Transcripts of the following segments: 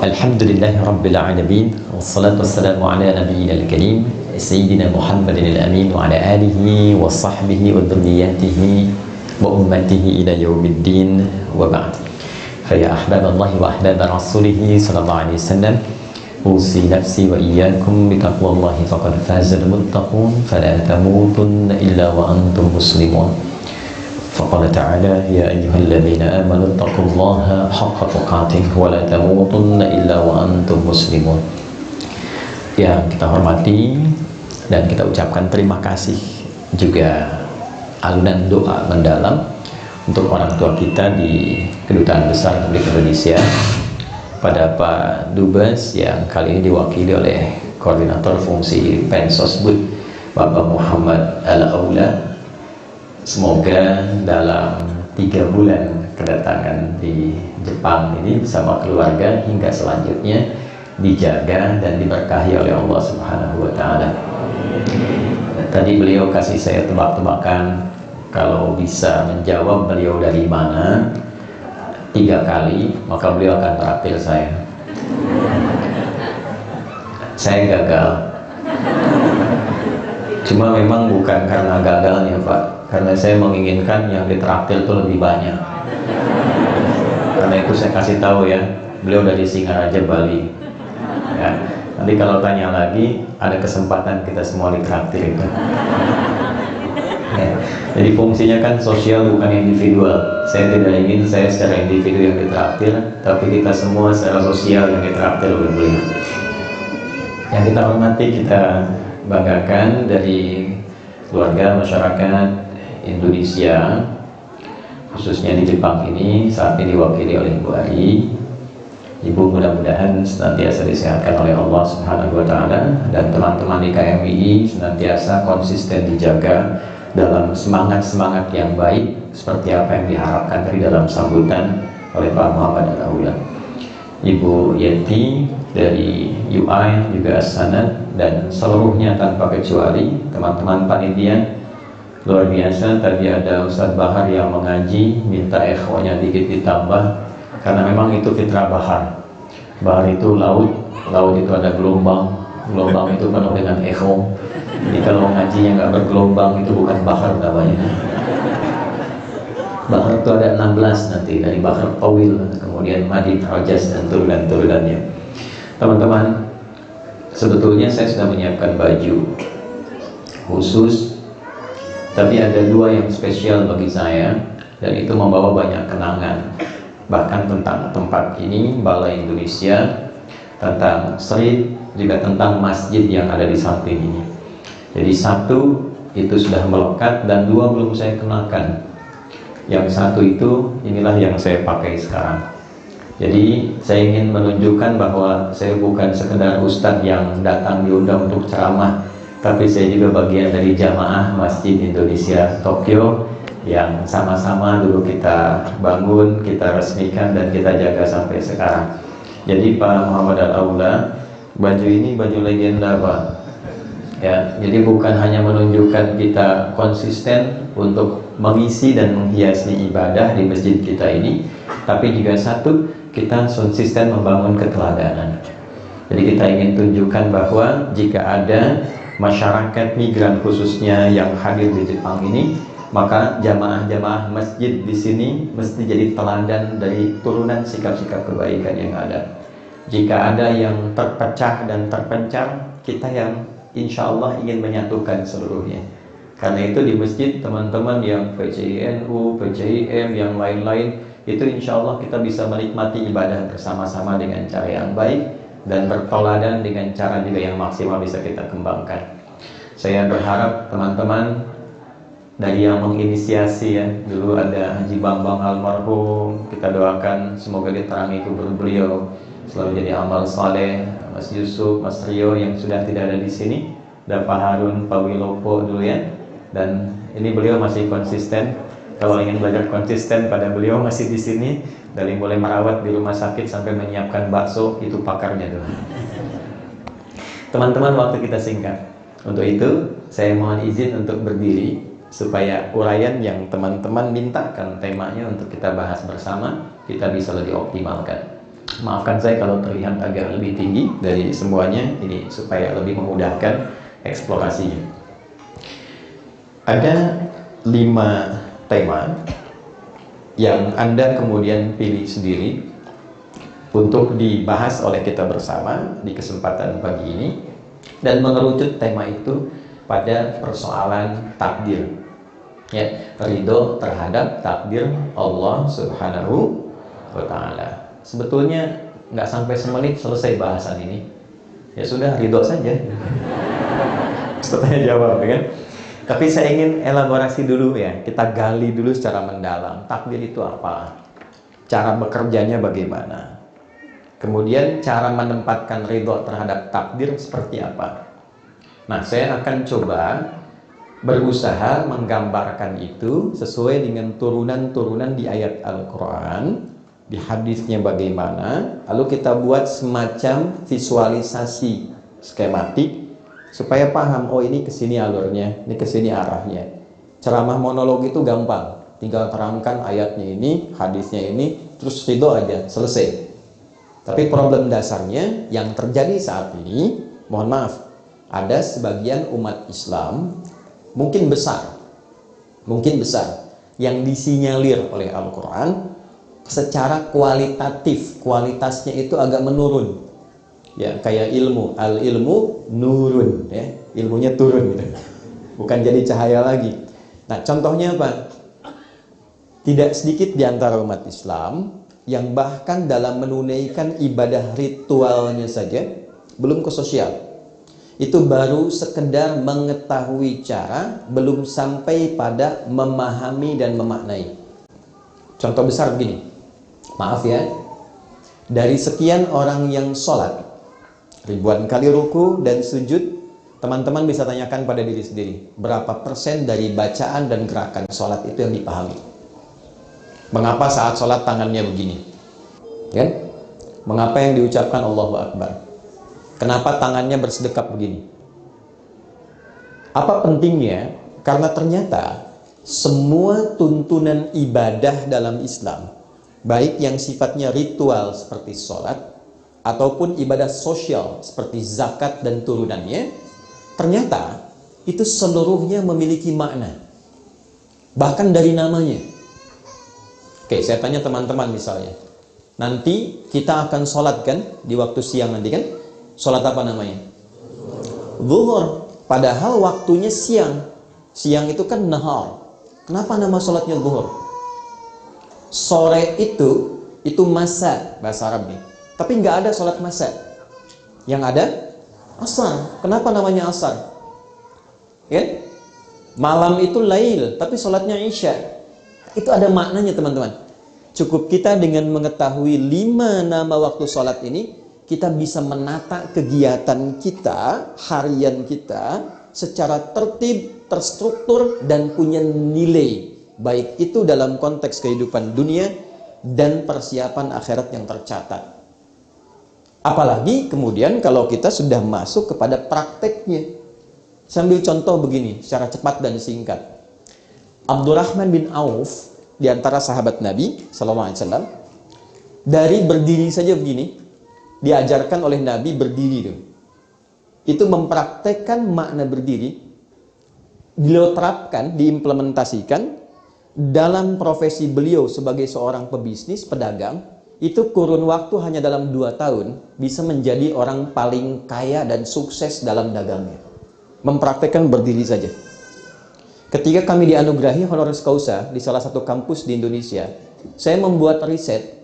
Alhamdulillahi Rabbil Alamin. Wassalatu wassalamu ala nabiyyil karim Sayyidina Muhammadin al-amin wa ala alihi wa sahbihi wa dhurriyyatihi wa ummatihi ila yaumiddin wa ba'd. Faya ahbaballahi wa ahbab rasulihi sallallahu alaihi wasallam, usi nafsi wa iyyakum bitaqwallahi faqad fazal muttaqun fala tamutunna illa wa antum muslimun. Faqala ta'ala ya ayyuhalladzina amanu taqullaha haqqa tuqatih wa la tamutunna illa wa antum muslimun. Yang kita hormati dan kita ucapkan terima kasih juga alunan doa mendalam untuk orang tua kita di Kedutaan Besar Republik Indonesia, pada Pak Dubes yang kali ini diwakili oleh Koordinator Fungsi Pensosbud Bapak Muhammad Al-Aula. Semoga dalam 3 bulan kedatangan di Jepang ini bersama keluarga hingga selanjutnya dijaga dan diberkahi oleh Allah Subhanahu wa Ta'ala. Tadi beliau kasih saya tebak-tebakan, kalau bisa menjawab beliau dari mana 3 kali, maka beliau akan traktir saya. Saya gagal. Cuma memang bukan karena gagalnya, Pak, karena saya menginginkan yang ditraktir itu lebih banyak. Karena itu saya kasih tahu ya, beliau dari Singaraja, Bali ya. Nanti kalau tanya lagi, ada kesempatan kita semua ditraktir itu ya. Jadi fungsinya kan sosial, bukan individual. Saya tidak ingin saya secara individu yang ditraktir, tapi kita semua secara sosial yang ditraktir oleh beliau. Yang kita hormati, kita banggakan dari keluarga masyarakat Indonesia, khususnya di Jepang ini, saat ini diwakili oleh Ibu Ari. Ibu mudah-mudahan senantiasa disehatkan oleh Allah Subhanahu wa Ta'ala, dan teman-teman di KMI senantiasa konsisten dijaga dalam semangat-semangat yang baik seperti apa yang diharapkan dari dalam sambutan oleh Pak Muhammad Al-Aula. Ibu Yeti dari UI juga Sanad, dan seluruhnya tanpa kecuali teman-teman panitia luar biasa. Tadi ada Ustadz Bahar yang mengaji, minta echo-nya dikit ditambah, karena memang itu fitrah Bahar. Bahar itu laut, laut itu ada gelombang, gelombang itu penuh dengan echo. Jadi kalau ngajinya nggak bergelombang, itu bukan Bahar namanya. Bahar itu ada 16 nanti, dari Bahar Tawil, kemudian Madid, Rajas, dan turunan-turunannya. Teman-teman, sebetulnya saya sudah menyiapkan baju khusus, tapi ada 2 yang spesial bagi saya, dan itu membawa banyak kenangan, bahkan tentang tempat ini, Balai Indonesia, tentang street, juga tentang masjid yang ada di samping ini. Jadi 1 itu sudah melekat, dan 2 belum saya kenalkan. Yang 1 itu, inilah yang saya pakai sekarang. Jadi saya ingin menunjukkan bahwa saya bukan sekedar ustadz yang datang diundang untuk ceramah, tapi saya juga bagian dari jamaah Masjid Indonesia Tokyo yang sama-sama dulu kita bangun, kita resmikan, dan kita jaga sampai sekarang. Jadi Pak Muhammad Al-Aula, baju ini baju legenda, Pak ya. Jadi bukan hanya menunjukkan kita konsisten untuk mengisi dan menghiasi ibadah di masjid kita ini, tapi juga 1, kita konsisten membangun keteladanan. Jadi kita ingin tunjukkan bahwa jika ada masyarakat migran khususnya yang hadir di Jepang ini, maka jamaah-jamaah masjid di sini mesti jadi teladan dari turunan sikap-sikap kebaikan yang ada. Jika ada yang terpecah dan terpencar, kita yang insya Allah ingin menyatukan seluruhnya. Karena itu di masjid, teman-teman yang PCINU, PCIM, yang lain-lain, itu insya Allah kita bisa menikmati ibadah bersama-sama dengan cara yang baik, dan bertoladan dengan cara juga yang maksimal bisa kita kembangkan. Saya berharap teman-teman dari yang menginisiasi ya, dulu ada Haji Bambang almarhum, kita doakan semoga diterangi kubur beliau, selalu jadi amal saleh. Mas Yusuf, Mas Rio yang sudah tidak ada di sini, dan Pak Harun, Pak Wilopo dulu ya. Dan ini beliau masih konsisten. Kalau ingin belajar konsisten pada beliau masih di sini, dari mulai merawat di rumah sakit sampai menyiapkan bakso, itu pakarnya tuh. Teman-teman, waktu kita singkat. Untuk itu, saya mohon izin untuk berdiri supaya uraian yang teman-teman mintakan temanya untuk kita bahas bersama, kita bisa lebih optimalkan. Maafkan saya kalau terlihat agak lebih tinggi dari semuanya, ini supaya lebih memudahkan eksplorasinya. Ada 5 tema yang Anda kemudian pilih sendiri untuk dibahas oleh kita bersama di kesempatan pagi ini, dan mengerucut tema itu pada persoalan takdir, ya, ridho terhadap takdir Allah Subhanahu wa Ta'ala. Sebetulnya nggak sampai semenit selesai bahasan ini, ya sudah, ridho saja. Setelahnya jawab, ya kan? Tapi saya ingin elaborasi dulu, ya, kita gali dulu secara mendalam. Takdir itu apa? Cara bekerjanya bagaimana? Kemudian cara menempatkan ridho terhadap takdir seperti apa? Nah, saya akan coba berusaha menggambarkan itu sesuai dengan turunan-turunan di ayat Al-Quran, di hadisnya bagaimana, lalu kita buat semacam visualisasi skematik supaya paham, oh ini kesini alurnya, ini kesini arahnya. Ceramah monolog itu gampang, tinggal terangkan ayatnya ini, hadisnya ini, terus ridho aja, selesai. Tapi problem dasarnya yang terjadi saat ini, mohon maaf, ada sebagian umat Islam mungkin besar yang disinyalir oleh Al-Quran secara kualitatif, kualitasnya itu agak menurun, ya, kayak ilmu, al ilmu nurun, ya, ilmunya turun gitu, bukan jadi cahaya lagi. Nah, contohnya apa? Tidak sedikit di antara umat Islam yang bahkan dalam menunaikan ibadah ritualnya saja belum ke sosial, itu baru sekedar mengetahui cara, belum sampai pada memahami dan memaknai. Contoh besar begini, maaf ya, dari sekian orang yang sholat, ribuan kali ruku dan sujud, teman-teman bisa tanyakan pada diri sendiri, berapa persen dari bacaan dan gerakan sholat itu yang dipahami? Mengapa saat sholat tangannya begini? Kan? Mengapa yang diucapkan Allahu Akbar? Kenapa tangannya bersedekap begini? Apa pentingnya? Karena ternyata semua tuntunan ibadah dalam Islam, baik yang sifatnya ritual seperti sholat, ataupun ibadah sosial seperti zakat dan turunannya, ternyata itu seluruhnya memiliki makna. Bahkan dari namanya. Oke, saya tanya teman-teman misalnya, nanti kita akan sholat kan, di waktu siang nanti kan, sholat apa namanya? Zuhur. Padahal waktunya siang. Siang itu kan nahar. Kenapa nama sholatnya zuhur? Sore itu masa, bahasa Arab nih. Tapi nggak ada sholat masa. Yang ada asar. Kenapa namanya asar? Ya? Malam itu lail, tapi sholatnya isya. Itu ada maknanya teman-teman. Cukup kita dengan mengetahui 5 nama waktu sholat ini, kita bisa menata kegiatan kita, harian kita secara tertib, terstruktur, dan punya nilai, baik itu dalam konteks kehidupan dunia dan persiapan akhirat yang tercatat. Apalagi kemudian kalau kita sudah masuk kepada prakteknya. Sambil contoh begini, secara cepat dan singkat. Abdurrahman bin Auf, di antara sahabat Nabi SAW, dari berdiri saja begini, diajarkan oleh Nabi berdiri tuh. Itu mempraktekkan makna berdiri, beliau terapkan, diimplementasikan dalam profesi beliau sebagai seorang pebisnis, pedagang. Itu kurun waktu hanya dalam 2 tahun bisa menjadi orang paling kaya dan sukses dalam dagangnya. Mempraktekkan berdiri saja. Ketika kami dianugerahi honoris causa di salah satu kampus di Indonesia, saya membuat riset,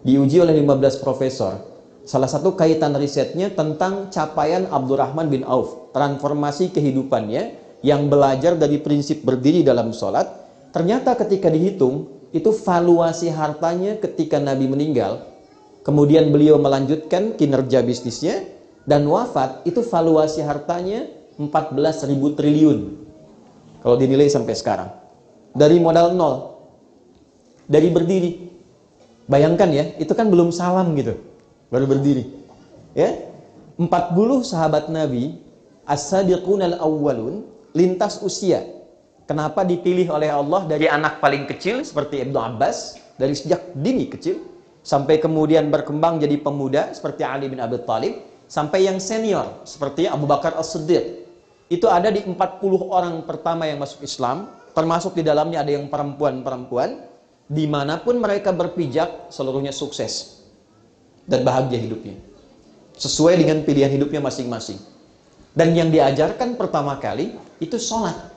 diuji oleh 15 profesor. Salah satu kaitan risetnya tentang capaian Abdurrahman bin Auf, transformasi kehidupannya yang belajar dari prinsip berdiri dalam sholat. Ternyata ketika dihitung, itu valuasi hartanya ketika Nabi meninggal, kemudian beliau melanjutkan kinerja bisnisnya, dan wafat, itu valuasi hartanya 14.000 triliun. Kalau dinilai sampai sekarang. Dari modal nol. Dari berdiri. Bayangkan ya, itu kan belum salam gitu. Baru berdiri, ya. 40 sahabat Nabi as-sadiqunal awwalun, lintas usia. Kenapa dipilih oleh Allah dari anak paling kecil seperti Ibnu Abbas, dari sejak dini kecil, sampai kemudian berkembang jadi pemuda seperti Ali bin Abi Thalib, sampai yang senior seperti Abu Bakar As-Siddiq. Itu ada di 40 orang pertama yang masuk Islam, termasuk di dalamnya ada yang perempuan-perempuan. Dimanapun mereka berpijak, seluruhnya sukses dan bahagia hidupnya, sesuai dengan pilihan hidupnya masing-masing. Dan yang diajarkan pertama kali itu sholat.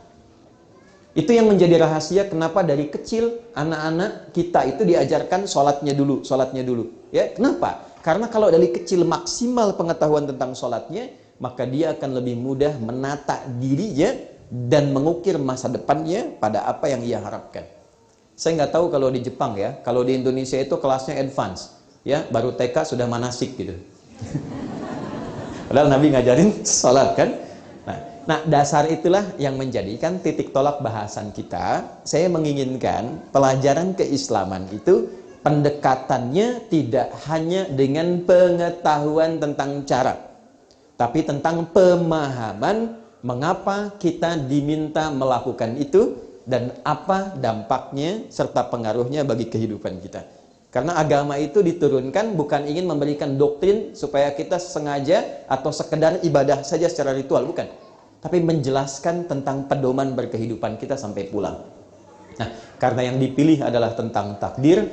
Itu yang menjadi rahasia kenapa dari kecil anak-anak kita itu diajarkan sholatnya dulu. Ya, kenapa? Karena kalau dari kecil maksimal pengetahuan tentang sholatnya, maka dia akan lebih mudah menata dirinya dan mengukir masa depannya pada apa yang ia harapkan. Saya nggak tahu kalau di Jepang ya, kalau di Indonesia itu kelasnya advance, ya baru TK sudah manasik gitu. Padahal Nabi ngajarin sholat kan. Nah, dasar itulah yang menjadikan titik tolak bahasan kita. Saya menginginkan pelajaran keislaman itu pendekatannya tidak hanya dengan pengetahuan tentang cara, tapi tentang pemahaman mengapa kita diminta melakukan itu dan apa dampaknya serta pengaruhnya bagi kehidupan kita. Karena agama itu diturunkan bukan ingin memberikan doktrin supaya kita sengaja atau sekedar ibadah saja secara ritual, bukan. Tapi menjelaskan tentang pedoman berkehidupan kita sampai pulang. Nah, karena yang dipilih adalah tentang takdir,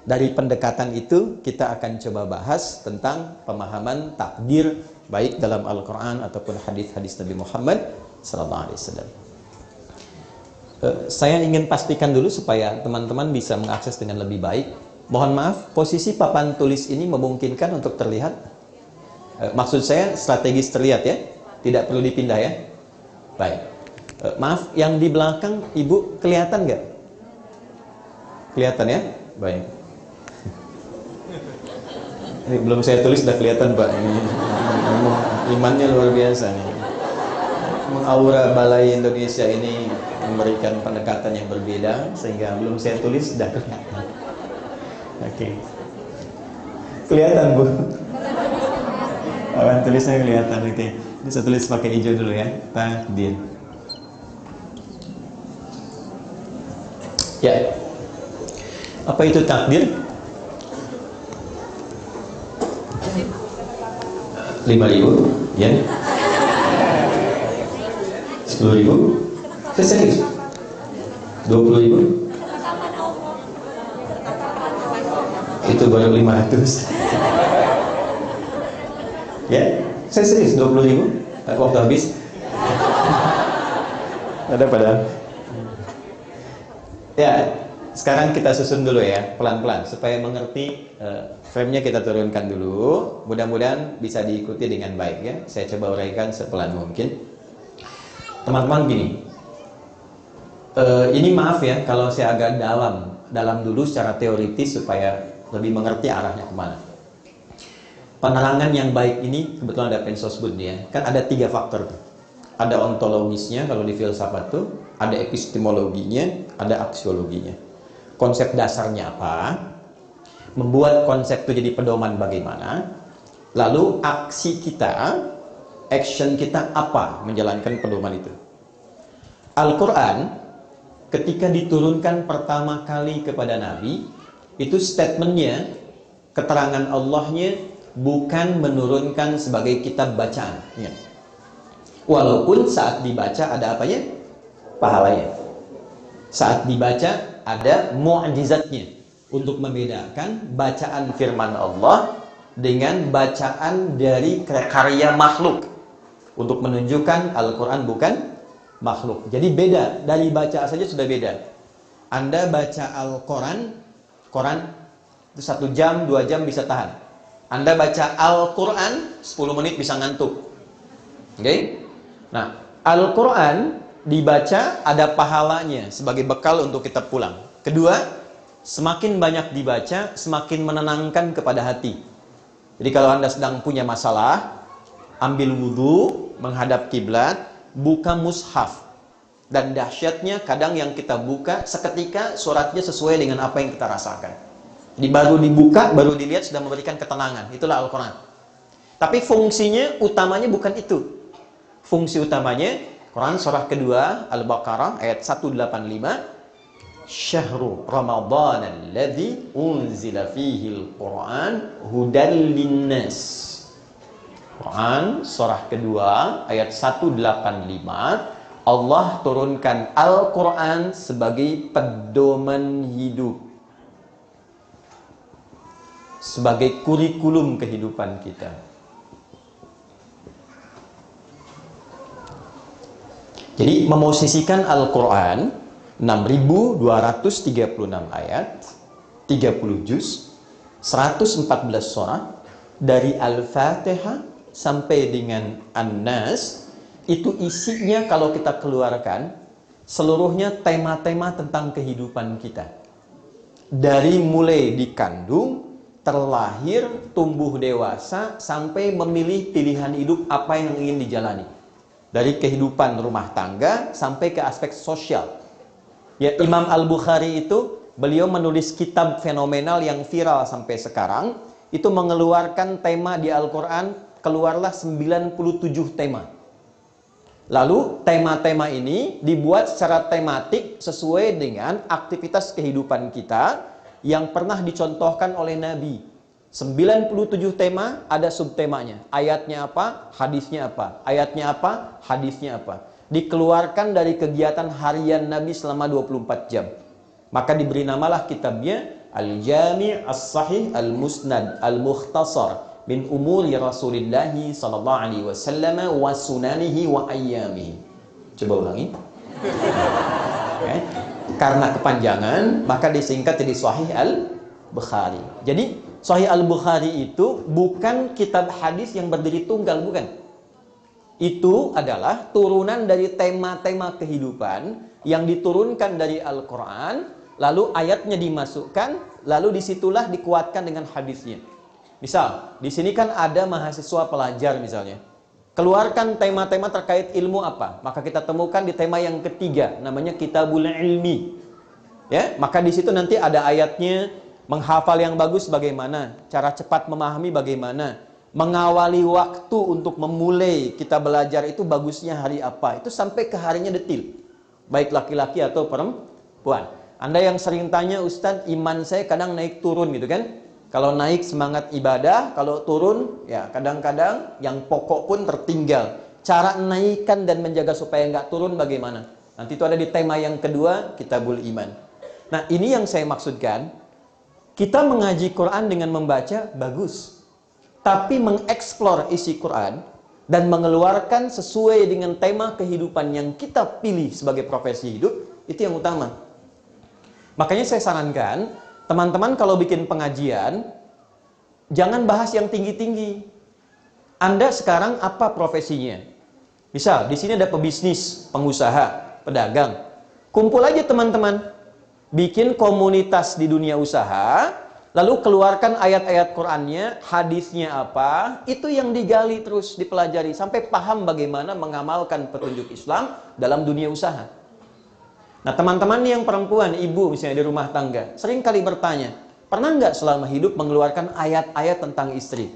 dari pendekatan itu kita akan coba bahas tentang pemahaman takdir baik dalam Al-Quran ataupun hadis-hadis Nabi Muhammad SAW. Saya ingin pastikan dulu supaya teman-teman bisa mengakses dengan lebih baik. Mohon maaf, posisi papan tulis ini memungkinkan untuk terlihat? Maksud saya strategis terlihat ya, tidak perlu dipindah ya. Baik. Maaf, yang di belakang Ibu kelihatan nggak? Kelihatan ya? Baik. Ini belum saya tulis sudah kelihatan Pak. Imannya luar biasa nih. Aura Balai Indonesia ini memberikan pendekatan yang berbeda sehingga belum saya tulis sudah kelihatan. Oke. Kelihatan Bu? Papan tulisnya kelihatan. Oke. Ini saya tulis pakai hijau dulu ya. Takdir. Ya. Apa itu takdir? 5.000 ya. 10.000. Saya serius. 20.000. Itu baru 500. Ya, saya serius 20.000. Waktu habis. Ada padahal. Ya, sekarang kita susun dulu ya, pelan-pelan supaya mengerti. Frame-nya kita turunkan dulu. Mudah-mudahan bisa diikuti dengan baik ya. Saya coba uraikan sepelan mungkin. Teman-teman gini. Ini maaf ya kalau saya agak dalam dulu secara teoritis supaya lebih mengerti arahnya kemana. Penerangan yang baik ini kebetulan ada Pensosbud ya. Kan ada 3 faktor. Ada ontologisnya kalau di filsafat tuh, ada epistemologinya, ada aksiologinya. Konsep dasarnya apa? Membuat konsep itu jadi pedoman bagaimana, lalu aksi kita, action kita apa menjalankan pedoman itu. Al-Quran ketika diturunkan pertama kali kepada Nabi, itu statementnya, keterangan Allahnya bukan menurunkan sebagai kitab bacaan ya. Walaupun saat dibaca ada apanya? Pahalanya. Saat dibaca ada mu'jizatnya, untuk membedakan bacaan firman Allah dengan bacaan dari karya makhluk, untuk menunjukkan Al-Quran bukan makhluk. Jadi beda, dari baca saja sudah beda. Anda baca Al-Quran, itu 1 jam, 2 jam bisa tahan. Anda baca Al-Quran 10 menit bisa ngantuk. Oke? Nah, Al-Quran dibaca ada pahalanya sebagai bekal untuk kita pulang. Kedua, semakin banyak dibaca, semakin menenangkan kepada hati. Jadi kalau Anda sedang punya masalah, ambil wudhu, menghadap kiblat, buka mushaf. Dan dahsyatnya kadang yang kita buka seketika suratnya sesuai dengan apa yang kita rasakan. Jadi baru dibuka, baru dilihat sudah memberikan ketenangan. Itulah Al-Quran. Tapi fungsinya utamanya bukan itu. Fungsi utamanya Quran surah kedua Al-Baqarah ayat 185. Syahrul Ramadan alladzi unzila fihi al-Qur'an hudal linnas. Quran surah kedua ayat 185, Allah turunkan Al-Quran sebagai pedoman hidup, sebagai kurikulum kehidupan kita. Jadi memosisikan Al-Quran 6.236 ayat, 30 juz, 114 surah, dari Al-Fatihah sampai dengan An-Nas, itu isinya kalau kita keluarkan seluruhnya tema-tema tentang kehidupan kita. Dari mulai dikandung, terlahir, tumbuh dewasa, sampai memilih pilihan hidup apa yang ingin dijalani. Dari kehidupan rumah tangga sampai ke aspek sosial. Ya, Imam Al-Bukhari itu, beliau menulis kitab fenomenal yang viral sampai sekarang, itu mengeluarkan tema di Al-Quran, keluarlah 97 tema. Lalu tema-tema ini dibuat secara tematik sesuai dengan aktivitas kehidupan kita yang pernah dicontohkan oleh Nabi. 97 tema ada subtemanya. Ayatnya apa? Hadisnya apa? Ayatnya apa? Hadisnya apa? Dikeluarkan dari kegiatan harian Nabi selama 24 jam. Maka diberi namalah kitabnya Al-Jami' As-Sahih Al-Musnad Al-Mukhtasar min umuri Rasulillahi sallallahu alaihi wasallam wa sunanihi wa ayyamihi. Coba ulangi. Okay. Karena kepanjangan maka disingkat jadi Sahih Al-Bukhari. Jadi Sahih Al-Bukhari itu bukan kitab hadis yang berdiri tunggal, bukan. Itu adalah turunan dari tema-tema kehidupan yang diturunkan dari Al-Quran, lalu ayatnya dimasukkan, lalu disitulah dikuatkan dengan hadisnya. Misal, di sini kan ada mahasiswa pelajar misalnya. Keluarkan tema-tema terkait ilmu apa? Maka kita temukan di tema yang ketiga, namanya Kitabul Ilmi. Ya, maka di situ nanti ada ayatnya, menghafal yang bagus bagaimana, cara cepat memahami bagaimana, mengawali waktu untuk memulai kita belajar itu bagusnya hari apa. Itu sampai ke harinya detil. Baik laki-laki atau perempuan. Anda yang sering tanya, Ustadz, iman saya kadang naik turun gitu kan? Kalau naik semangat ibadah, kalau turun, ya kadang-kadang yang pokok pun tertinggal. Cara naikkan dan menjaga supaya nggak turun bagaimana? Nanti itu ada di tema yang kedua, Kitabul Iman. Nah, ini yang saya maksudkan. Kita mengaji Quran dengan membaca, bagus. Tapi mengeksplor isi Quran dan mengeluarkan sesuai dengan tema kehidupan yang kita pilih sebagai profesi hidup, itu yang utama. Makanya saya sarankan, teman-teman kalau bikin pengajian, jangan bahas yang tinggi-tinggi. Anda sekarang apa profesinya? Misal, di sini ada pebisnis, pengusaha, pedagang. Kumpul aja teman-teman. Bikin komunitas di dunia usaha, lalu keluarkan ayat-ayat Qur'annya, hadisnya apa, itu yang digali terus, dipelajari, sampai paham bagaimana mengamalkan petunjuk Islam dalam dunia usaha. Nah, teman-teman yang perempuan, ibu misalnya di rumah tangga, sering kali bertanya, pernah nggak selama hidup mengeluarkan ayat-ayat tentang istri,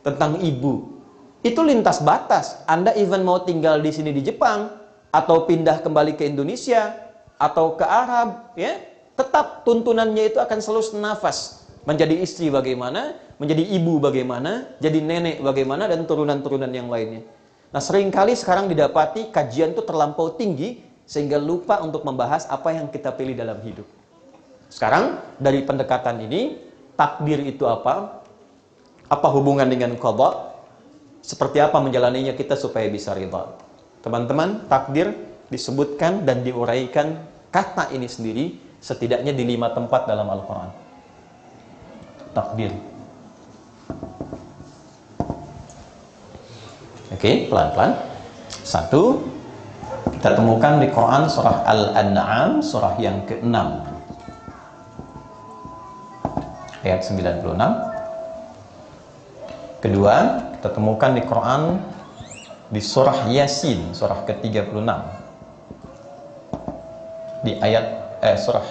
tentang ibu? Itu lintas batas. Anda even mau tinggal di sini di Jepang, atau pindah kembali ke Indonesia, atau ke Arab, ya, tetap tuntunannya itu akan selalu senafas. Menjadi istri bagaimana, menjadi ibu bagaimana, jadi nenek bagaimana, dan turunan-turunan yang lainnya. Nah, seringkali sekarang didapati kajian itu terlampau tinggi, sehingga lupa untuk membahas apa yang kita pilih dalam hidup. Sekarang, dari pendekatan ini, takdir itu apa? Apa hubungan dengan qada? Seperti apa menjalaninya kita supaya bisa ridha? Teman-teman, takdir disebutkan dan diuraikan kata ini sendiri setidaknya di 5 tempat dalam Al-Quran. Takdir. Oke, pelan-pelan. 1, kita temukan di Quran surah Al-An'am, surah yang ke-6, ayat 96. Kedua, kita temukan di Quran di surah Yasin, surah ke-36, di ayat surah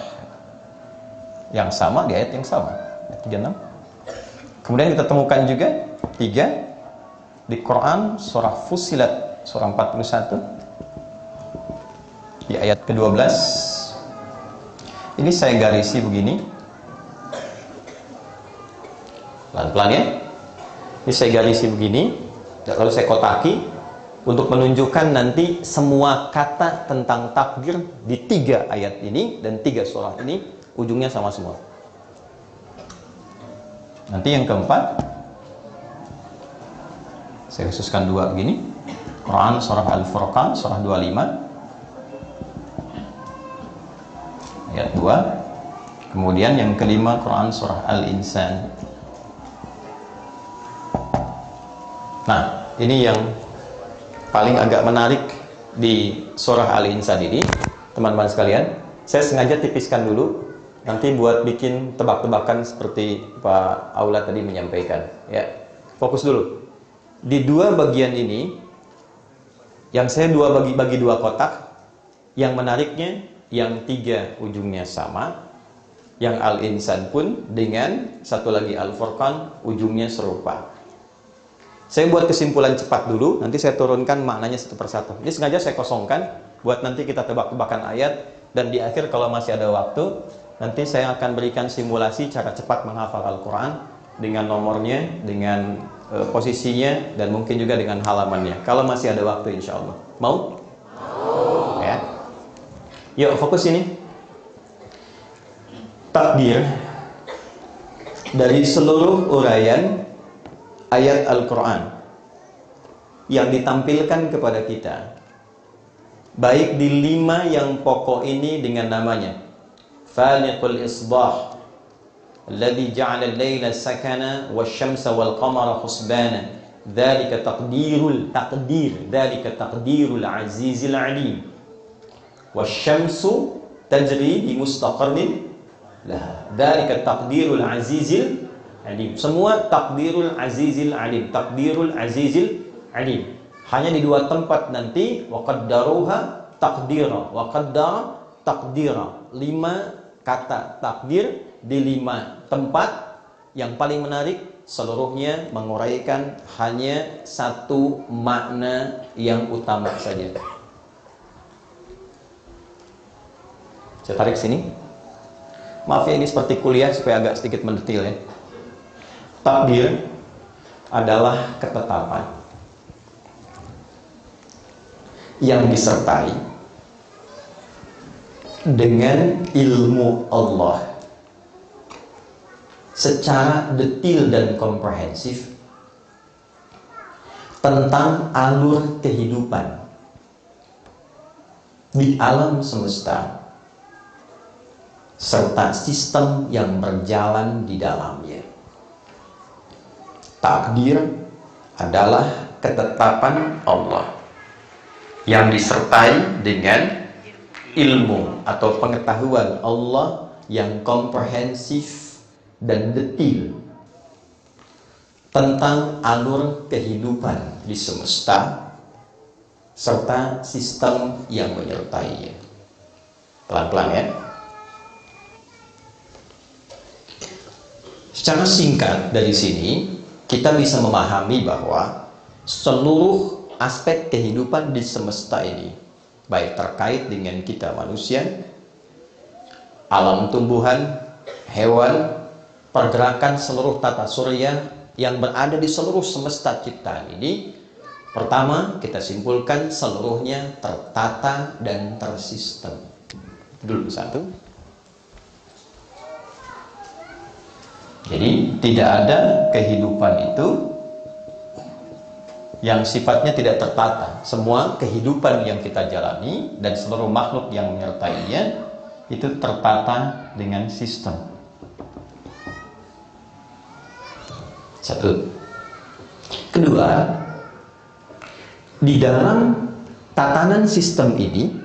yang sama, di ayat yang sama, ayat 36. Kemudian kita temukan juga 3 di Quran surah Fussilat, surah 41, di ayat ke-12. Ini saya garisi begini. Pelan-pelan ya. Ini saya garisi begini. Lalu saya kotaki untuk menunjukkan nanti semua kata tentang takdir di 3 ayat ini dan 3 surah ini ujungnya sama semua. Nanti yang keempat saya khususkan 2 begini. Quran surah Al-Furqan surah 25 ayat 2. Kemudian yang kelima Quran surah Al-Insan. Nah, ini yang paling agak menarik di surah Al-Insan ini, teman-teman sekalian. Saya sengaja tipiskan dulu, nanti buat bikin tebak-tebakan seperti Pak Aula tadi menyampaikan. Ya, fokus dulu. Di 2 bagian ini, yang saya bagi 2 kotak, yang menariknya, yang 3 ujungnya sama, yang Al-Insan pun dengan satu lagi Al-Furqan ujungnya serupa. Saya buat kesimpulan cepat dulu, nanti saya turunkan maknanya satu persatu. Ini sengaja saya kosongkan buat nanti kita tebak-tebakan ayat, dan di akhir kalau masih ada waktu, nanti saya akan berikan simulasi cara cepat menghafal Al-Quran dengan nomornya, dengan posisinya, dan mungkin juga dengan halamannya. Kalau masih ada waktu insya Allah. Mau? Mau. Ya. Yuk fokus ini. Takdir dari seluruh uraian ayat Al-Quran yang ditampilkan kepada kita, baik di 5 yang pokok ini dengan namanya Faliqul Isbah, alladhi ja'ala al-layla sakana wasyamsa wal qamara husbana, dzalika taqdirul azizil alim, wasyamsu tajri bi mustaqarrin laha, dzalika taqdirul azizil alim. Semua takdirul azizil alim, takdirul azizil alim. Hanya di 2 tempat nanti wa qaddaruha taqdira, wa qaddara taqdira. 5 kata takdir di 5 tempat. Yang paling menarik, seluruhnya menguraikan hanya 1 makna yang utama saja. Saya tarik sini. Maaf ya, ini seperti kuliah supaya agak sedikit mendetil ya. Takdir adalah ketetapan yang disertai dengan ilmu Allah secara detil dan komprehensif tentang alur kehidupan di alam semesta serta sistem yang berjalan di dalamnya. Takdir adalah ketetapan Allah yang disertai dengan ilmu atau pengetahuan Allah yang komprehensif dan detil tentang alur kehidupan di semesta serta sistem yang menyertainya. Pelan-pelan ya. Secara singkat dari sini kita bisa memahami bahwa seluruh aspek kehidupan di semesta ini, baik terkait dengan kita manusia, alam tumbuhan, hewan, pergerakan seluruh tata surya yang berada di seluruh semesta ciptaan ini, pertama kita simpulkan seluruhnya tertata dan tersistem. Dulu satu. Jadi tidak ada kehidupan itu yang sifatnya tidak tertata. Semua kehidupan yang kita jalani dan seluruh makhluk yang menyertainya itu tertata dengan sistem. Satu. Kedua, di dalam tatanan sistem ini,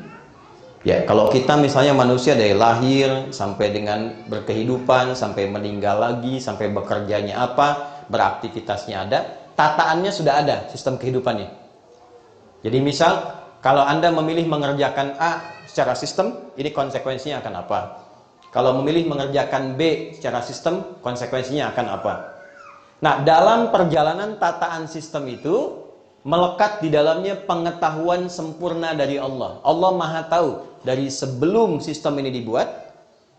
ya, kalau kita misalnya manusia dari lahir sampai dengan berkehidupan, sampai meninggal lagi, sampai bekerjanya apa, beraktivitasnya ada, tataannya sudah ada sistem kehidupannya. Jadi misal, kalau Anda memilih mengerjakan A secara sistem, ini konsekuensinya akan apa? Kalau memilih mengerjakan B secara sistem, konsekuensinya akan apa? Nah, dalam perjalanan tataan sistem itu, melekat di dalamnya pengetahuan sempurna dari Allah. Allah Maha tahu dari sebelum sistem ini dibuat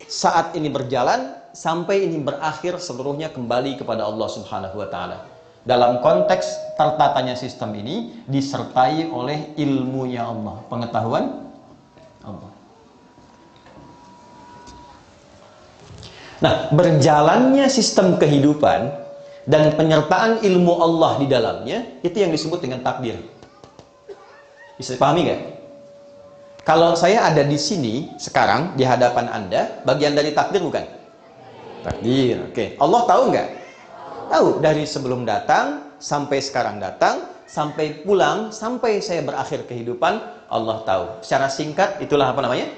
saat ini berjalan sampai ini berakhir, seluruhnya kembali kepada Allah Subhanahu wa taala. Dalam konteks tertatanya sistem ini disertai oleh ilmunya Allah, pengetahuan Allah. Nah, berjalannya sistem kehidupan dan penyertaan ilmu Allah di dalamnya, itu yang disebut dengan takdir. Bisa dipahami nggak? Kalau saya ada di sini sekarang di hadapan Anda, bagian dari takdir bukan? Takdir. Oke. Allah tahu nggak? Tahu. Dari sebelum datang sampai sekarang datang, sampai pulang, sampai saya berakhir kehidupan, Allah tahu. Secara singkat itulah apa namanya?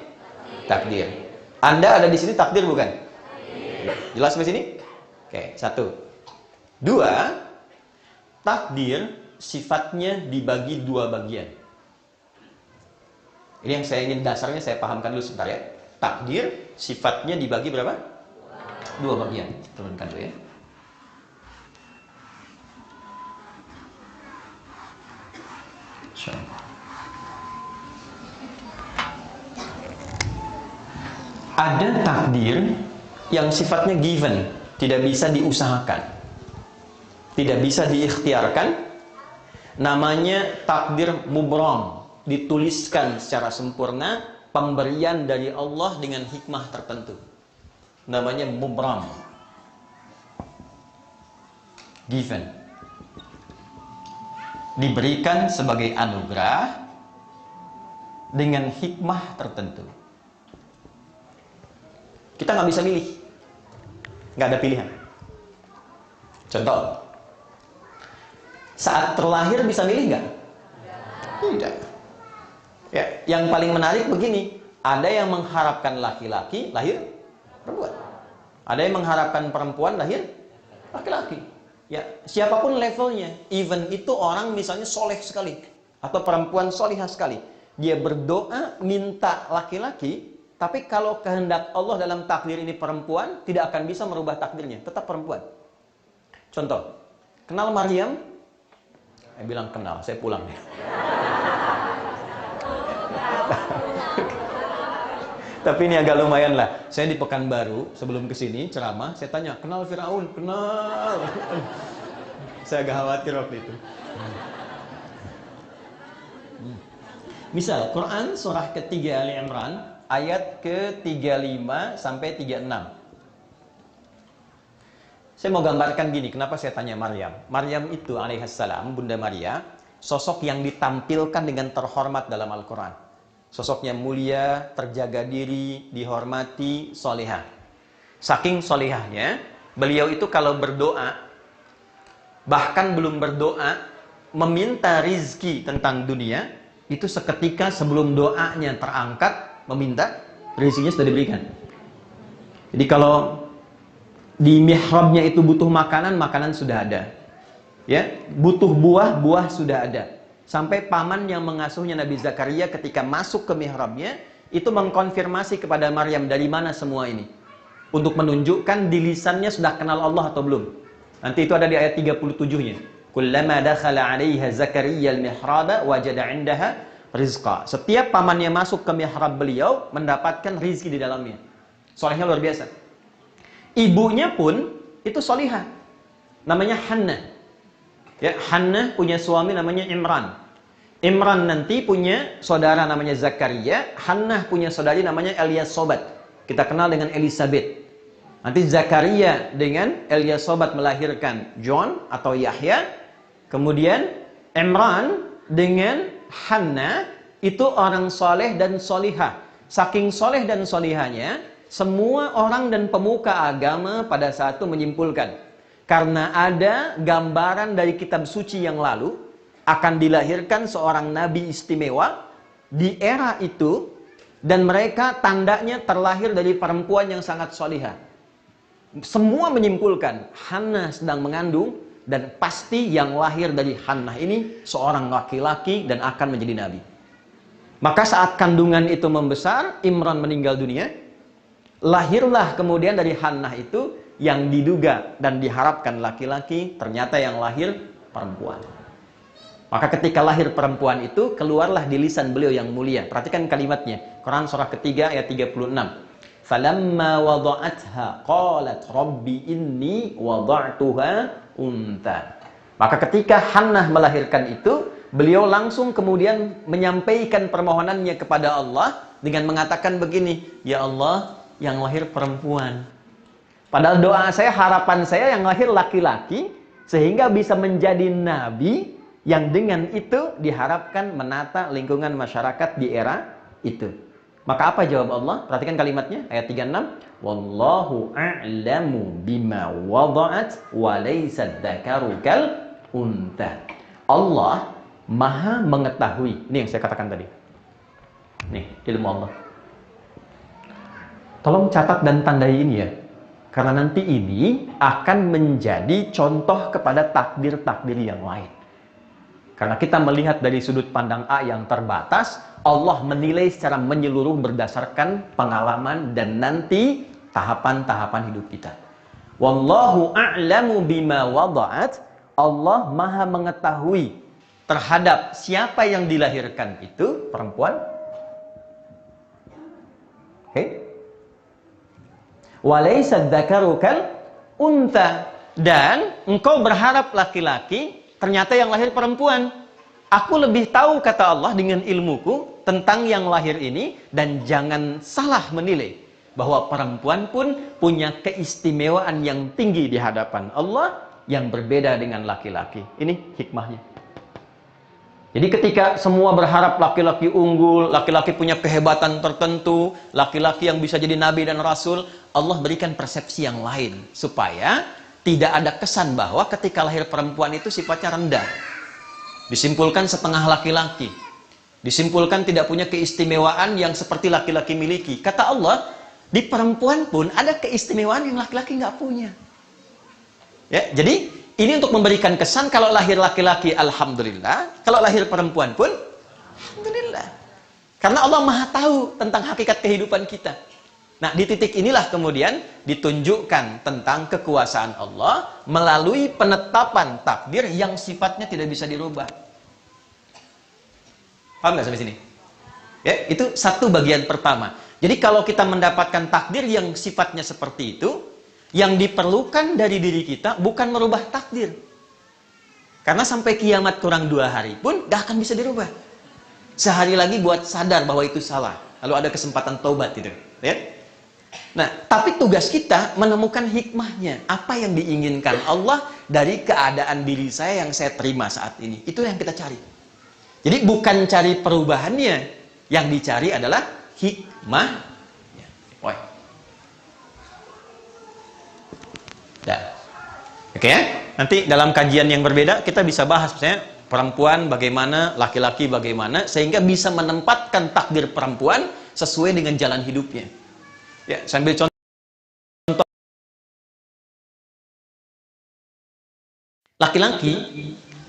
Takdir. Anda ada di sini takdir bukan? Jelas sampai sini? Oke, 1. 2, takdir sifatnya dibagi 2 bagian. Ini yang saya ingin dasarnya saya pahamkan dulu sebentar ya. Takdir sifatnya dibagi berapa? 2 bagian. Turunkan dulu ya. Ada takdir yang sifatnya given, tidak bisa diusahakan, tidak bisa diikhtiarkan. Namanya takdir mubram, dituliskan secara sempurna, pemberian dari Allah dengan hikmah tertentu. Namanya mubram, given, diberikan sebagai anugerah dengan hikmah tertentu. Kita nggak bisa milih, nggak ada pilihan. Contoh, saat terlahir bisa milih nggak? Tidak. Ya, yang paling menarik begini, ada yang mengharapkan laki-laki lahir perempuan, ada yang mengharapkan perempuan lahir laki-laki. Ya, siapapun levelnya, even itu orang misalnya soleh sekali atau perempuan solihah sekali, dia berdoa minta laki-laki, tapi kalau kehendak Allah dalam takdir ini perempuan, tidak akan bisa merubah takdirnya, tetap perempuan. Contoh, kenal Maryam? Saya bilang kenal, saya pulang nih. Tapi ini agak lumayan lah. Saya di Pekanbaru, sebelum kesini ceramah, saya tanya, kenal Firaun? Kenal. Saya agak khawatir waktu itu. Misal, Quran surah ketiga Ali Imran, ayat ke-35 sampai 36. Saya mau gambarkan gini, kenapa saya tanya Maryam. Maryam itu alaihissalam, Bunda Maria, sosok yang ditampilkan dengan terhormat dalam Al-Quran. Sosoknya mulia, terjaga diri, dihormati, solihah. Saking solihahnya, beliau itu kalau berdoa, bahkan belum berdoa, meminta rizki tentang dunia, itu seketika sebelum doanya terangkat, meminta, rezekinya sudah diberikan. Jadi kalau di mihrabnya itu butuh makanan, makanan sudah ada. Ya, butuh buah, buah sudah ada. Sampai paman yang mengasuhnya Nabi Zakaria ketika masuk ke mihrabnya, itu mengkonfirmasi kepada Maryam dari mana semua ini. Untuk menunjukkan di lisannya sudah kenal Allah atau belum. Nanti itu ada di ayat 37-nya. Kullama dakhala 'alaiha Zakaria al-mihraba wajada 'indaha rizqa. Setiap pamannya masuk ke mihrab beliau mendapatkan rizki di dalamnya. Solehnya luar biasa. Ibunya pun itu solihah. Namanya Hannah. Ya, Hannah punya suami namanya Imran. Imran nanti punya saudara namanya Zakaria. Hannah punya saudari namanya Elyasobat. Kita kenal dengan Elizabeth. Nanti Zakaria dengan Elyasobat melahirkan John atau Yahya. Kemudian Imran dengan Hannah itu orang soleh dan solihah. Saking soleh dan solihahnya, semua orang dan pemuka agama pada saat itu menyimpulkan, karena ada gambaran dari kitab suci yang lalu akan dilahirkan seorang nabi istimewa di era itu, dan mereka tandanya terlahir dari perempuan yang sangat solihah. Semua menyimpulkan Hannah sedang mengandung, dan pasti yang lahir dari Hannah ini seorang laki-laki dan akan menjadi nabi. Maka saat kandungan itu membesar, Imran meninggal dunia, lahirlah kemudian dari Hannah itu yang diduga dan diharapkan laki-laki, ternyata yang lahir perempuan. Maka ketika lahir perempuan itu, keluarlah di lisan beliau yang mulia. Perhatikan kalimatnya. Quran surah ketiga ayat 36. Falamma wada'atha qalat rabbi inni wada'tuha untha. Maka ketika Hannah melahirkan itu, beliau langsung kemudian menyampaikan permohonannya kepada Allah dengan mengatakan begini, ya Allah, yang lahir perempuan. Padahal doa saya, harapan saya yang lahir laki-laki, sehingga bisa menjadi nabi yang dengan itu diharapkan menata lingkungan masyarakat di era itu. Maka apa jawab Allah? Perhatikan kalimatnya, ayat 36. Wallahu a'lamu bima wada'at wa laysa dzakaru kal untha. Allah Maha mengetahui. Ini yang saya katakan tadi. Nih, ilmu Allah. Tolong catat dan tandai ini ya. Karena nanti ini akan menjadi contoh kepada takdir-takdir yang lain. Karena kita melihat dari sudut pandang A yang terbatas, Allah menilai secara menyeluruh berdasarkan pengalaman dan nanti tahapan-tahapan hidup kita. Wallahu a'lamu bima wada'at. Allah Maha mengetahui terhadap siapa yang dilahirkan itu perempuan. Walaysa dzakaru kal untha. Dan engkau berharap laki-laki, ternyata yang lahir perempuan. Aku lebih tahu, kata Allah, dengan ilmuku tentang yang lahir ini, dan jangan salah menilai bahwa perempuan pun punya keistimewaan yang tinggi di hadapan Allah yang berbeda dengan laki-laki. Ini hikmahnya. Jadi ketika semua berharap laki-laki unggul, laki-laki punya kehebatan tertentu, laki-laki yang bisa jadi nabi dan rasul, Allah berikan persepsi yang lain supaya tidak ada kesan bahwa ketika lahir perempuan itu sifatnya rendah. Disimpulkan setengah laki-laki. Disimpulkan tidak punya keistimewaan yang seperti laki-laki miliki. Kata Allah, di perempuan pun ada keistimewaan yang laki-laki nggak punya. Ya, jadi ini untuk memberikan kesan kalau lahir laki-laki alhamdulillah, kalau lahir perempuan pun alhamdulillah. Karena Allah Maha tahu tentang hakikat kehidupan kita. Nah, di titik inilah kemudian ditunjukkan tentang kekuasaan Allah melalui penetapan takdir yang sifatnya tidak bisa dirubah. Paham nggak sampai sini? Ya, itu satu bagian pertama. Jadi kalau kita mendapatkan takdir yang sifatnya seperti itu, yang diperlukan dari diri kita bukan merubah takdir. Karena sampai kiamat kurang 2 hari pun gak akan bisa dirubah. Sehari lagi buat sadar bahwa itu salah. Lalu ada kesempatan taubat itu. Ya? Nah, tapi tugas kita menemukan hikmahnya. Apa yang diinginkan Allah dari keadaan diri saya yang saya terima saat ini. Itu yang kita cari. Jadi bukan cari perubahannya. Yang dicari adalah hikmah. Woi. Oke ya? Nanti dalam kajian yang berbeda kita bisa bahas misalnya perempuan bagaimana, laki-laki bagaimana, sehingga bisa menempatkan takdir perempuan sesuai dengan jalan hidupnya. Ya, sambil contoh. Laki-laki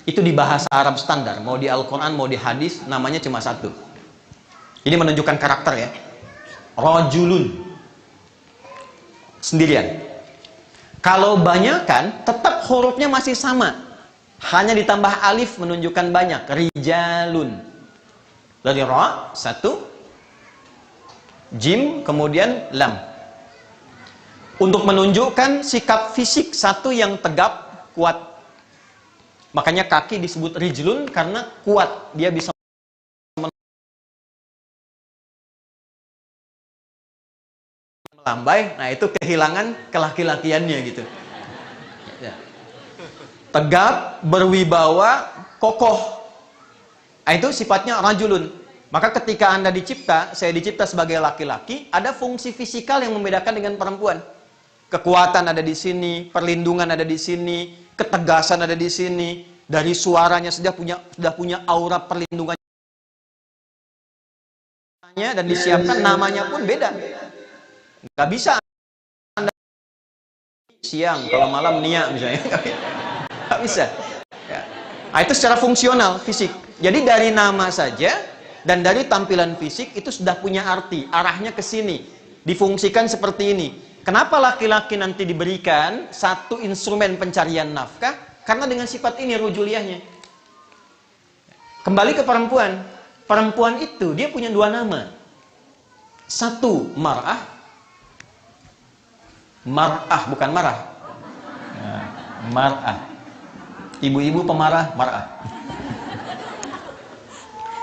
itu di bahasa Arab standar, mau di Al-Quran, mau di hadis, namanya cuma satu. Ini menunjukkan karakter ya. Rajulun. Sendirian. Kalau banyakan, tetap hurufnya masih sama. Hanya ditambah alif menunjukkan banyak. Rijalun. Dari ra, satu. Jim, kemudian lam. Untuk menunjukkan sikap fisik, satu yang tegap, kuat. Makanya kaki disebut rijlun karena kuat. Dia bisa melambai, nah itu kehilangan kelaki-lakiannya gitu. Ya. Tegap, berwibawa, kokoh. Nah, itu sifatnya rajulun. Maka ketika Anda dicipta, saya dicipta sebagai laki-laki, ada fungsi fisikal yang membedakan dengan perempuan. Kekuatan ada di sini, perlindungan ada di sini, ketegasan ada di sini. Dari suaranya sudah punya aura perlindungan. Dan disiapkan namanya pun beda. Nggak bisa Anda siang, kalau malam Nia misalnya. Nggak bisa. Ya. Nah, itu secara fungsional, fisik. Jadi dari nama saja dan dari tampilan fisik itu sudah punya arti. Arahnya ke sini. Difungsikan seperti ini. Kenapa laki-laki nanti diberikan satu instrumen pencarian nafkah? Karena dengan sifat ini rujuliahnya. Kembali ke perempuan. Perempuan itu dia punya 2 nama. Satu mar'ah, Mar'ah, bukan marah. Nah, mar'ah. Ibu-ibu pemarah, mar'ah.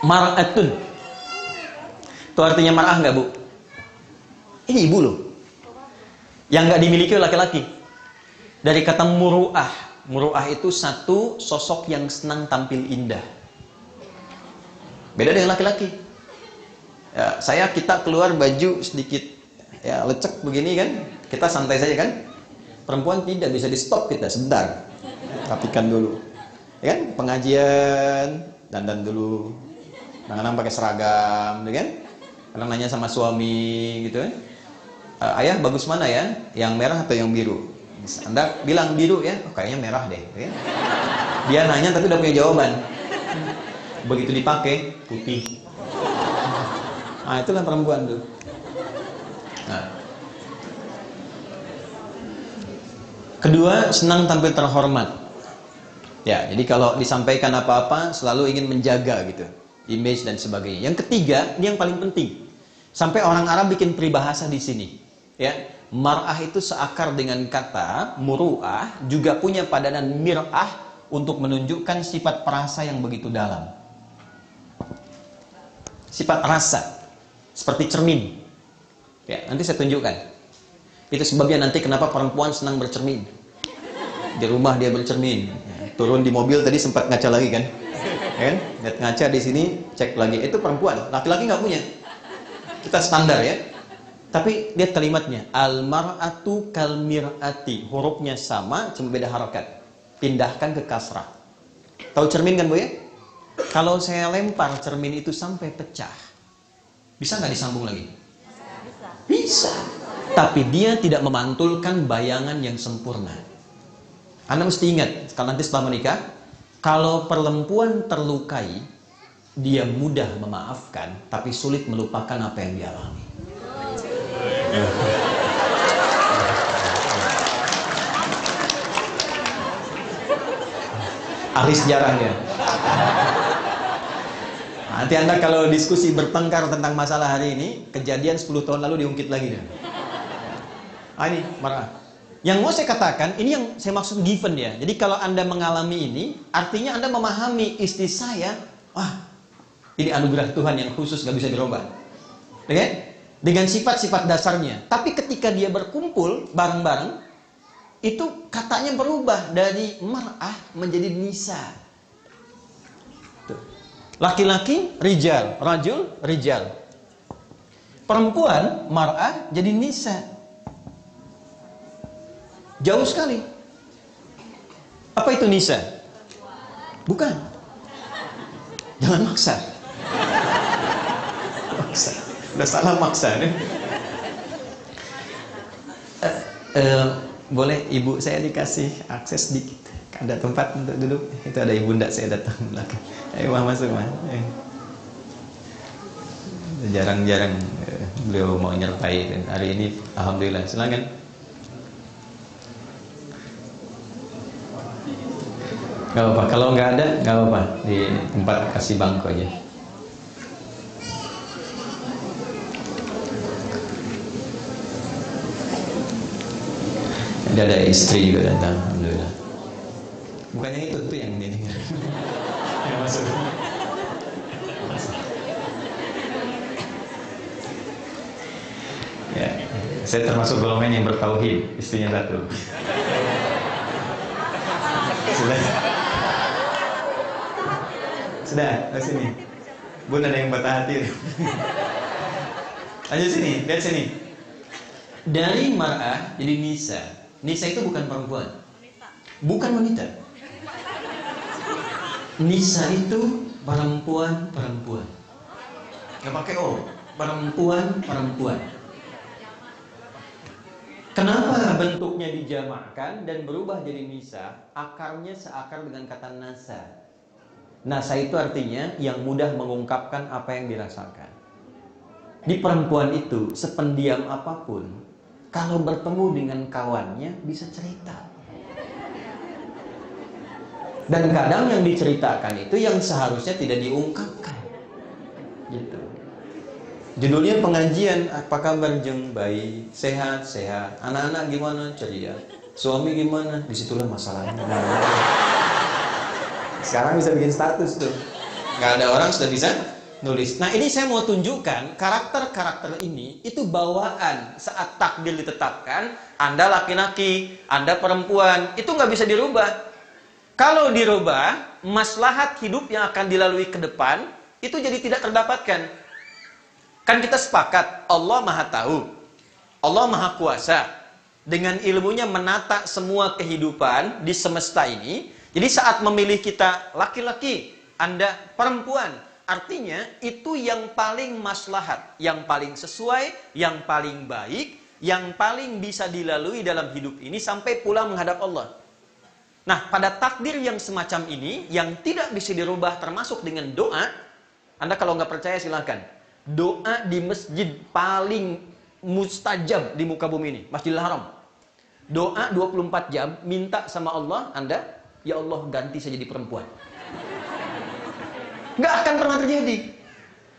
Mar'atun. Itu artinya mar'ah nggak, Bu? Ini ibu loh. Yang nggak dimiliki oleh laki-laki. Dari kata muru'ah. Muru'ah itu satu sosok yang senang tampil indah. Beda dengan laki-laki. Ya, kita keluar baju sedikit ya lecek begini kan, kita santai saja kan. Perempuan tidak bisa di stop kita sebentar. Rapikan dulu. Ya kan? Pengajian, dandan dulu. Kadang-kadang pakai seragam, ya kan? Kadang nanya sama suami gitu kan. Ayah bagus mana ya? Yang merah atau yang biru? Anda bilang biru ya, oh, kayaknya merah deh. Ya? Dia nanya tapi udah punya jawaban. Begitu dipakai, putih. Nah, itu kan perempuan tuh. Nah. Kedua, senang tampil terhormat. Ya, jadi kalau disampaikan apa-apa selalu ingin menjaga gitu, image dan sebagainya. Yang ketiga, ini yang paling penting. Sampai orang Arab bikin peribahasa di sini. Ya, mar'ah itu seakar dengan kata muru'ah, juga punya padanan mir'ah untuk menunjukkan sifat perasa yang begitu dalam. Sifat rasa seperti cermin. Ya, nanti saya tunjukkan. Itu sebabnya nanti kenapa perempuan senang bercermin. Di rumah dia bercermin. Ya, turun di mobil tadi sempat ngaca lagi kan? Ya, lihat ngaca di sini, cek lagi. Itu perempuan. Laki-laki nggak punya. Kita standar ya. Tapi lihat kalimatnya, al-mar'atu kal mir'ati. Hurufnya sama, cuma beda harokat. Pindahkan ke kasrah. Tahu cermin kan, Bu ya? Kalau saya lempar cermin itu sampai pecah, bisa nggak disambung lagi? Bisa. Tapi dia tidak memantulkan bayangan yang sempurna. Anda mesti ingat, kalau nanti setelah menikah, kalau perempuan terlukai, dia mudah memaafkan, tapi sulit melupakan apa yang dia alami. Ahli sejarahnya. Nanti Anda kalau diskusi bertengkar tentang masalah hari ini, kejadian 10 tahun lalu diungkit lagi. Ini marah. Yang mau saya katakan, ini yang saya maksud given ya. Jadi kalau Anda mengalami ini, artinya Anda memahami istri saya, wah, ini anugerah Tuhan yang khusus, gak bisa dirubah. Oke? Dengan sifat-sifat dasarnya. Tapi ketika dia berkumpul bareng-bareng, itu katanya berubah dari mar'ah menjadi nisa. Laki-laki rijal, rajul rijal. Perempuan mar'ah jadi nisa. Jauh sekali. Apa itu nisa? Bukan. Jangan maksa. Maksa. Udah salah maksa nih. Boleh ibu saya dikasih akses sedikit? Ada tempat untuk duduk? Itu ada ibunda saya datang belakang. Ayo masuk mah. Jarang-jarang beliau mau nyertai dan hari ini alhamdulillah. Silakan. Gak apa-apa. Kalau nggak ada, nggak apa-apa. Di tempat kasih bangku aja. Ada istri juga datang, alhamdulillah. Bukannya itu tuh yang ini. Ya, masuk. Ya, saya termasuk golongan yang bertauhid, istrinya satu. Sudah, ke sini. Bun ada yang patah hati. Lanjut sini, lihat sini. Dari mar'ah jadi nisa. Nisa itu bukan perempuan. Bukan wanita. Nisa itu perempuan. Gak pakai O. Perempuan. Kenapa bentuknya dijamakkan dan berubah jadi nisa? Akarnya seakar dengan kata nasa. Nasa itu artinya yang mudah mengungkapkan apa yang dirasakan. Di perempuan itu, sependiam apapun, kalau bertemu dengan kawannya bisa cerita. Dan kadang yang diceritakan itu yang seharusnya tidak diungkapkan. Gitu. Judulnya pengajian, apa kabar Jeng? Baik, sehat. Anak-anak gimana? Ceria. Suami gimana? Disitulah masalahnya. Sekarang bisa bikin status tuh. Nggak ada orang sudah bisa nulis. Nah, ini saya mau tunjukkan karakter-karakter ini itu bawaan saat takdir ditetapkan. Anda laki-laki, Anda perempuan, itu nggak bisa dirubah. Kalau dirubah, maslahat hidup yang akan dilalui ke depan itu jadi tidak terdapatkan. Kan kita sepakat, Allah Maha Tahu, Allah Maha Kuasa, dengan ilmunya menata semua kehidupan di semesta ini. Jadi saat memilih kita laki-laki, Anda perempuan, artinya itu yang paling maslahat, yang paling sesuai, yang paling baik, yang paling bisa dilalui dalam hidup ini sampai pulang menghadap Allah. Nah, pada takdir yang semacam ini, yang tidak bisa dirubah termasuk dengan doa, Anda kalau nggak percaya silahkan. Doa di masjid paling mustajab di muka bumi ini, Masjidil Haram. Doa 24 jam, minta sama Allah, Anda, ya Allah ganti saya jadi perempuan. Nggak akan pernah terjadi.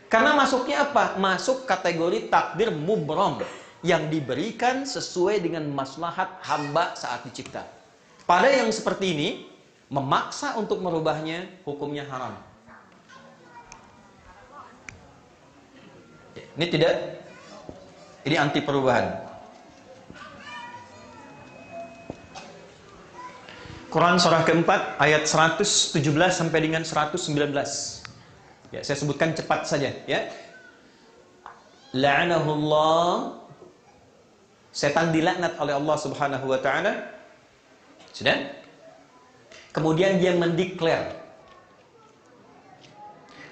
Karena masuknya apa? Masuk kategori takdir mubrom, yang diberikan sesuai dengan maslahat hamba saat dicipta. Pada yang seperti ini, memaksa untuk merubahnya, hukumnya haram. Ini tidak, ini anti perubahan. Quran surah keempat ayat 117 sampai dengan 119. Ya, saya sebutkan cepat saja ya. La'anahullah, setan dilaknat oleh Allah Subhanahu wa taala. Sudah? Kemudian dia mendeklar,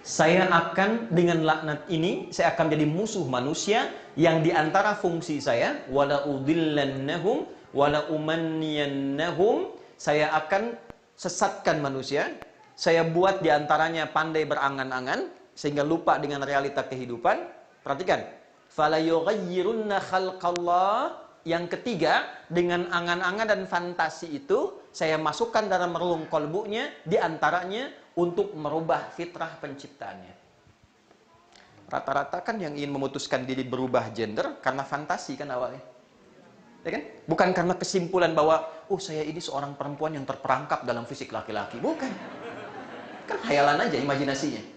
saya akan dengan laknat ini, saya akan jadi musuh manusia yang diantara fungsi saya, wala udillannahum wala umanniyannahum, saya akan sesatkan manusia, saya buat diantaranya pandai berangan-angan sehingga lupa dengan realita kehidupan. Perhatikan, fala yughayyirunna khalqallah. Yang ketiga, dengan angan-angan dan fantasi itu saya masukkan dalam relung kolbunya, diantaranya untuk merubah fitrah penciptaannya. Rata-rata kan yang ingin memutuskan diri berubah gender karena fantasi kan awalnya, ya kan? Bukan karena kesimpulan bahwa saya ini seorang perempuan yang terperangkap dalam fisik laki-laki. Bukan, kan khayalan aja, imajinasinya.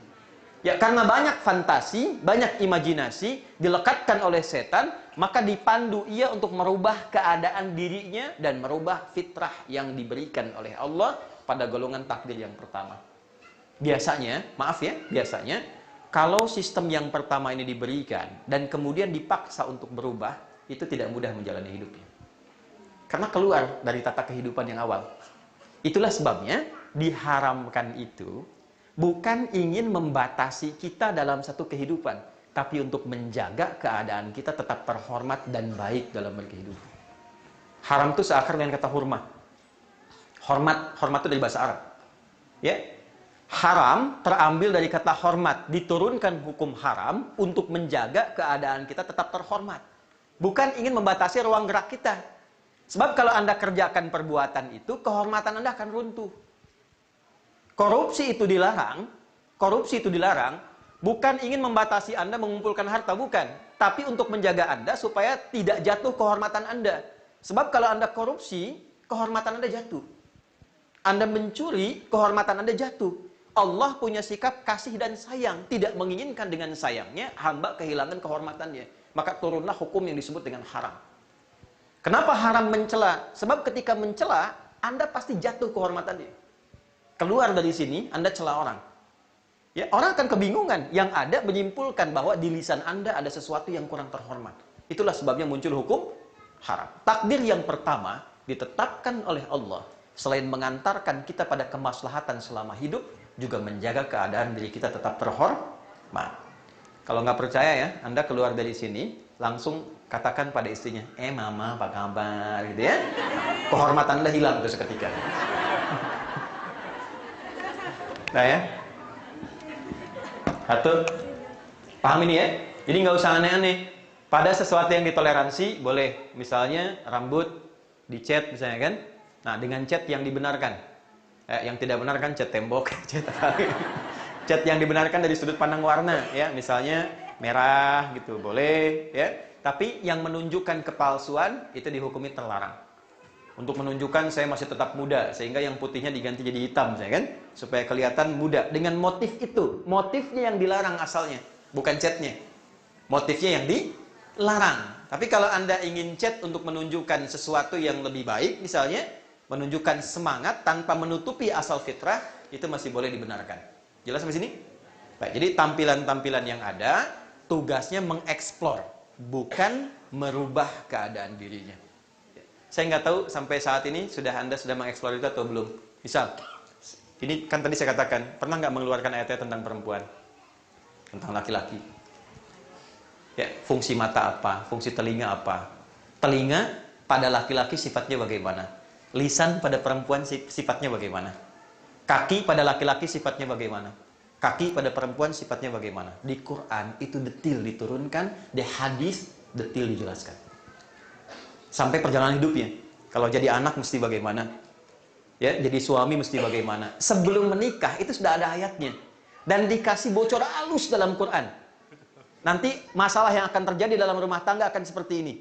Ya, karena banyak fantasi, banyak imajinasi dilekatkan oleh setan, maka dipandu ia untuk merubah keadaan dirinya dan merubah fitrah yang diberikan oleh Allah pada golongan takdir yang pertama. Biasanya, maaf ya, biasanya kalau sistem yang pertama ini diberikan dan kemudian dipaksa untuk berubah, itu tidak mudah menjalani hidupnya. Karena keluar dari tata kehidupan yang awal. Itulah sebabnya diharamkan itu bukan ingin membatasi kita dalam satu kehidupan, tapi untuk menjaga keadaan kita tetap terhormat dan baik dalam berkehidupan. Haram itu seakar dengan kata hurma. Hormat itu dari bahasa Arab. Ya. Haram terambil dari kata hormat, diturunkan hukum haram untuk menjaga keadaan kita tetap terhormat. Bukan ingin membatasi ruang gerak kita. Sebab kalau Anda kerjakan perbuatan itu, kehormatan Anda akan runtuh. Korupsi itu dilarang, bukan ingin membatasi Anda mengumpulkan harta, bukan. Tapi untuk menjaga Anda supaya tidak jatuh kehormatan Anda. Sebab kalau Anda korupsi, kehormatan Anda jatuh. Anda mencuri, kehormatan Anda jatuh. Allah punya sikap kasih dan sayang, tidak menginginkan dengan sayangnya hamba kehilangan kehormatannya. Maka turunlah hukum yang disebut dengan haram. Kenapa haram mencela? Sebab ketika mencela, Anda pasti jatuh kehormatannya. Keluar dari sini, Anda cela orang. Ya, orang akan kebingungan. Yang ada menyimpulkan bahwa di lisan Anda ada sesuatu yang kurang terhormat. Itulah sebabnya muncul hukum haram. Takdir yang pertama ditetapkan oleh Allah. Selain mengantarkan kita pada kemaslahatan selama hidup, juga menjaga keadaan diri kita tetap terhormat. Kalau nggak percaya ya, Anda keluar dari sini, langsung katakan pada istrinya, mama apa kabar, gitu ya. Kehormatan Anda hilang itu seketika. Nah ya, satu, paham ini ya? Jadi nggak usah aneh-aneh. Pada sesuatu yang ditoleransi, boleh. Misalnya rambut dicat misalnya kan. Nah, dengan cat yang dibenarkan. Yang tidak benar kan cat tembok, cat yang dibenarkan dari sudut pandang warna. Ya, misalnya merah gitu boleh ya. Tapi yang menunjukkan kepalsuan itu dihukumi terlarang. Untuk menunjukkan saya masih tetap muda, sehingga yang putihnya diganti jadi hitam, saya kan, supaya kelihatan muda dengan motif itu. Motifnya yang dilarang asalnya, bukan catnya. Motifnya yang dilarang. Tapi kalau Anda ingin cat untuk menunjukkan sesuatu yang lebih baik, misalnya menunjukkan semangat tanpa menutupi asal fitrah, itu masih boleh dibenarkan. Jelas sampai sini? Baik, jadi tampilan-tampilan yang ada tugasnya mengeksplor, bukan merubah keadaan dirinya. Saya nggak tahu sampai saat ini Anda sudah mengeksplor itu atau belum. Misal, ini kan tadi saya katakan, pernah nggak mengeluarkan ayat-ayat tentang perempuan, tentang laki-laki? Ya, fungsi mata apa, fungsi telinga apa? Telinga pada laki-laki sifatnya bagaimana? Lisan pada perempuan sifatnya bagaimana? Kaki pada laki-laki sifatnya bagaimana? Kaki pada perempuan sifatnya bagaimana? Di Quran itu detil diturunkan, di hadis detil dijelaskan. Sampai perjalanan hidupnya. Kalau jadi anak mesti bagaimana? Ya, jadi suami mesti bagaimana? Sebelum menikah itu sudah ada ayatnya. Dan dikasih bocor halus dalam Quran. Nanti masalah yang akan terjadi dalam rumah tangga akan seperti ini.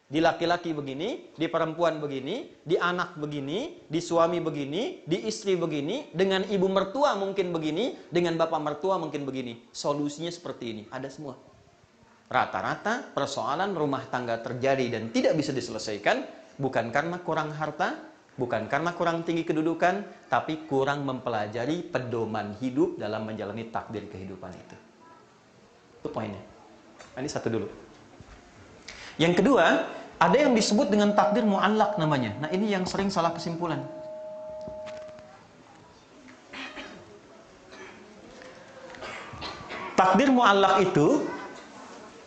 Di laki-laki begini, di perempuan begini, di anak begini, di suami begini, di istri begini, dengan ibu mertua mungkin begini, dengan bapak mertua mungkin begini. Solusinya seperti ini, ada semua. Rata-rata persoalan rumah tangga terjadi dan tidak bisa diselesaikan bukan karena kurang harta, bukan karena kurang tinggi kedudukan, tapi kurang mempelajari pedoman hidup dalam menjalani takdir kehidupan itu. Itu poinnya. Ini satu dulu. Yang kedua, ada yang disebut dengan takdir mu'allaq namanya. Nah, ini yang sering salah kesimpulan. Takdir mu'allaq itu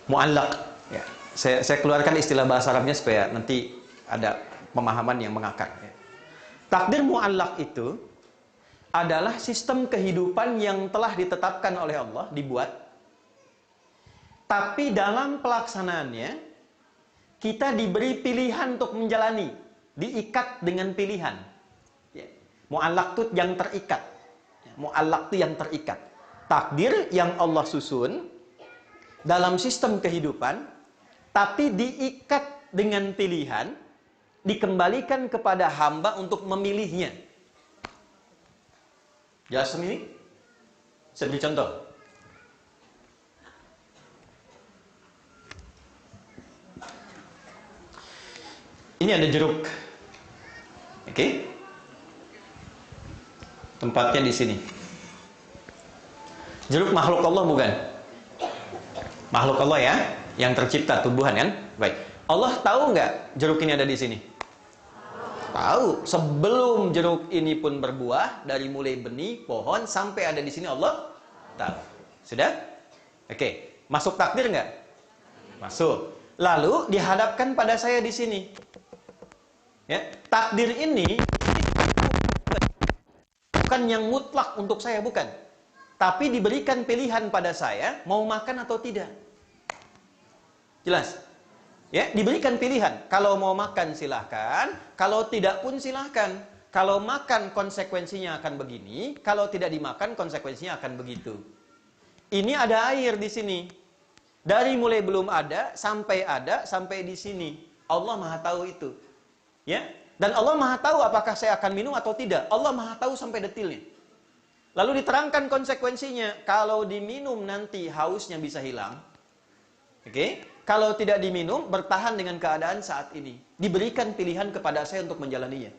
mu'allaq ya. Saya keluarkan istilah bahasa Arabnya supaya nanti ada pemahaman yang mengakar ya. Takdir mu'allaq itu adalah sistem kehidupan yang telah ditetapkan oleh Allah, dibuat. Tapi dalam pelaksanaannya kita diberi pilihan untuk menjalani, diikat dengan pilihan. Ya. Mu'allaq itu yang terikat. Mu'allaq itu yang terikat. Takdir yang Allah susun dalam sistem kehidupan, tapi diikat dengan pilihan, dikembalikan kepada hamba untuk memilihnya. Jelas ini? Saya beri contoh. Ini ada jeruk. Oke? Tempatnya di sini. Jeruk makhluk Allah bukan? Makhluk Allah ya, yang tercipta tumbuhan kan? Baik. Allah tahu nggak jeruk ini ada di sini? Tahu. Sebelum jeruk ini pun berbuah, dari mulai benih, pohon sampai ada di sini Allah tahu. Sudah? Oke. Masuk takdir nggak? Masuk. Lalu dihadapkan pada saya di sini. Ya, takdir ini bukan yang mutlak untuk saya, bukan. Tapi diberikan pilihan pada saya mau makan atau tidak. Jelas? Ya, diberikan pilihan. Kalau mau makan silahkan, kalau tidak pun silahkan. Kalau makan konsekuensinya akan begini, kalau tidak dimakan konsekuensinya akan begitu. Ini ada air di sini. Dari mulai belum ada sampai di sini. Allah Maha tahu itu. Ya, dan Allah Maha tahu apakah saya akan minum atau tidak. Allah Maha tahu sampai detilnya. Lalu diterangkan konsekuensinya. Kalau diminum nanti hausnya bisa hilang. Oke? Kalau tidak diminum, bertahan dengan keadaan saat ini. Diberikan pilihan kepada saya untuk menjalaninya.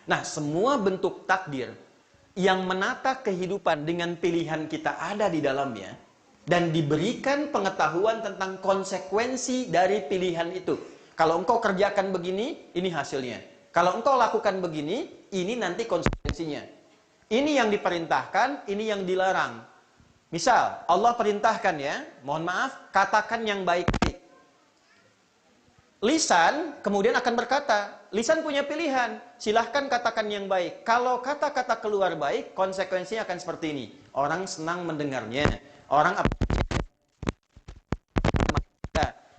Nah, semua bentuk takdir yang menata kehidupan dengan pilihan kita ada di dalamnya. Dan diberikan pengetahuan tentang konsekuensi dari pilihan itu. Kalau engkau kerjakan begini, ini hasilnya. Kalau engkau lakukan begini, ini nanti konsekuensinya. Ini yang diperintahkan, ini yang dilarang. Misal, Allah perintahkan ya, mohon maaf, katakan yang baik-baik. Lisan kemudian akan berkata, lisan punya pilihan, silahkan katakan yang baik. Kalau kata-kata keluar baik, konsekuensinya akan seperti ini. Orang senang mendengarnya, orang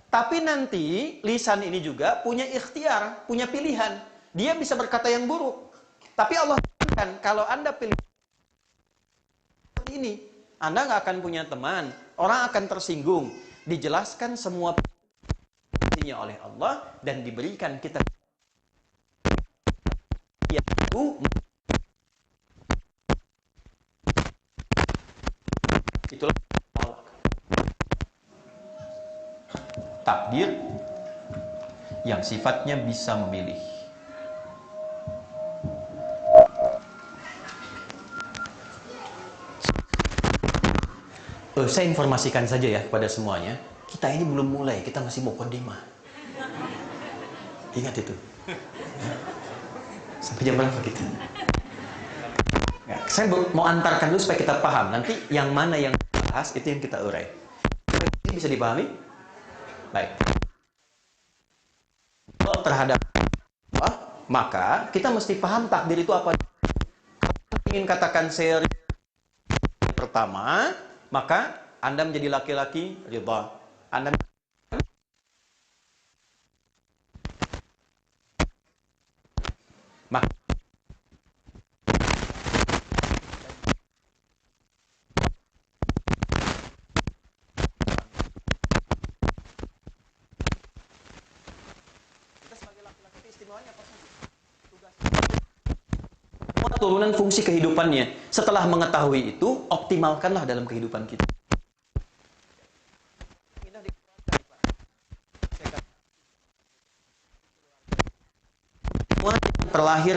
tapi nanti lisan ini juga punya ikhtiar, punya pilihan. Dia bisa berkata yang buruk. Tapi Allah katakan, kalau Anda pilih seperti ini, Anda nggak akan punya teman, orang akan tersinggung. dijelaskan semua oleh Allah dan diberikan kita yaitu itulah takdir yang sifatnya bisa memilih. Saya informasikan saja ya kepada semuanya, kita ini belum mulai, kita masih muqaddimah. Ingat itu. Sampai jam berapa kita? Ya, saya mau antarkan dulu supaya kita paham. Nanti yang mana yang bahas itu yang kita urai. Ini bisa dipahami? Baik. Kalau terhadap apa, maka kita mesti paham takdir itu apa. Kalau ingin katakan seri pertama, maka Anda menjadi laki-laki ridha. Anda maka kita sebagai laki-laki istimewanya apa sih? Tugas turunan fungsi kehidupannya. Setelah mengetahui itu, optimalkanlah dalam kehidupan kita. Semua yang terlahir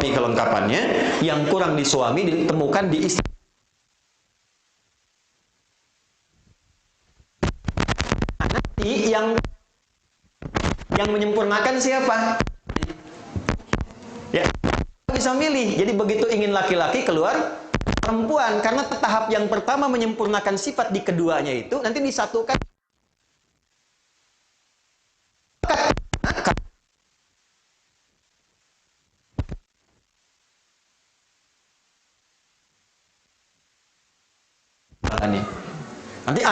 kelengkapannya, yang kurang di suami ditemukan di istri. Nanti yang menyempurnakan siapa? Ya, bisa milih. Jadi begitu ingin laki-laki keluar perempuan, karena tahap yang pertama menyempurnakan sifat di keduanya itu nanti disatukan. Nanti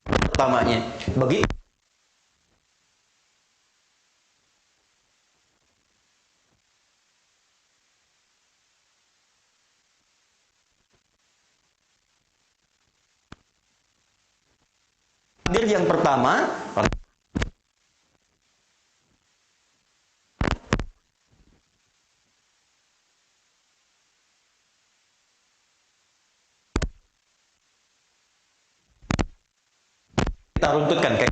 pertamanya begitu takdir yang pertama kita runtutkan kayak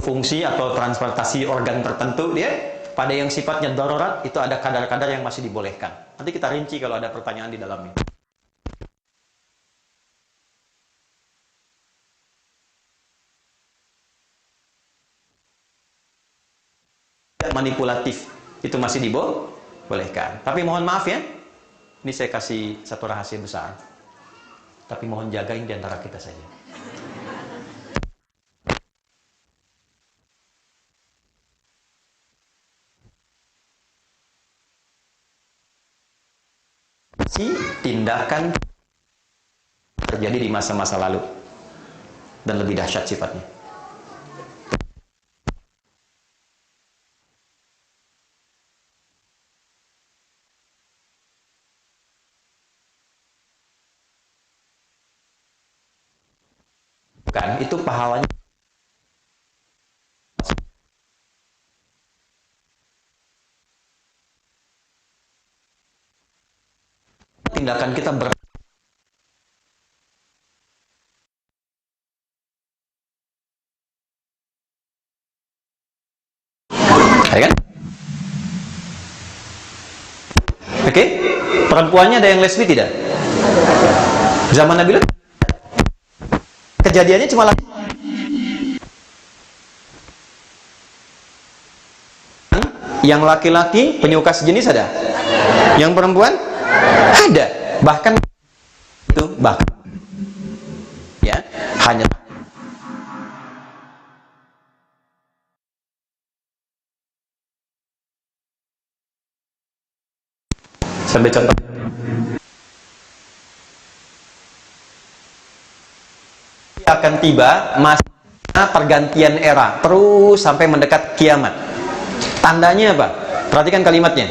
fungsi atau transportasi organ tertentu dia pada yang sifatnya darurat itu ada kadar-kadar yang masih dibolehkan. Nanti kita rinci kalau ada pertanyaan di dalamnya. Manipulatif itu masih dibolehkan. Tapi mohon maaf ya, ini saya kasih satu rahasia besar. Tapi mohon jagain di antara kita saja. Tindakan terjadi di masa-masa lalu dan lebih dahsyat sifatnya. Kan itu pahalanya tindakan kita ya kan? Oke, perempuannya ada yang lesbi tidak? Zaman Nabi Lut kejadiannya cuma yang laki-laki penyuka sejenis ada, yang perempuan ada, bahkan itu bahkan ya hanya Sampai contoh. Akan tiba masa pergantian era, terus sampai mendekat kiamat. Tandanya apa? Perhatikan kalimatnya.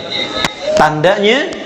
Tandanya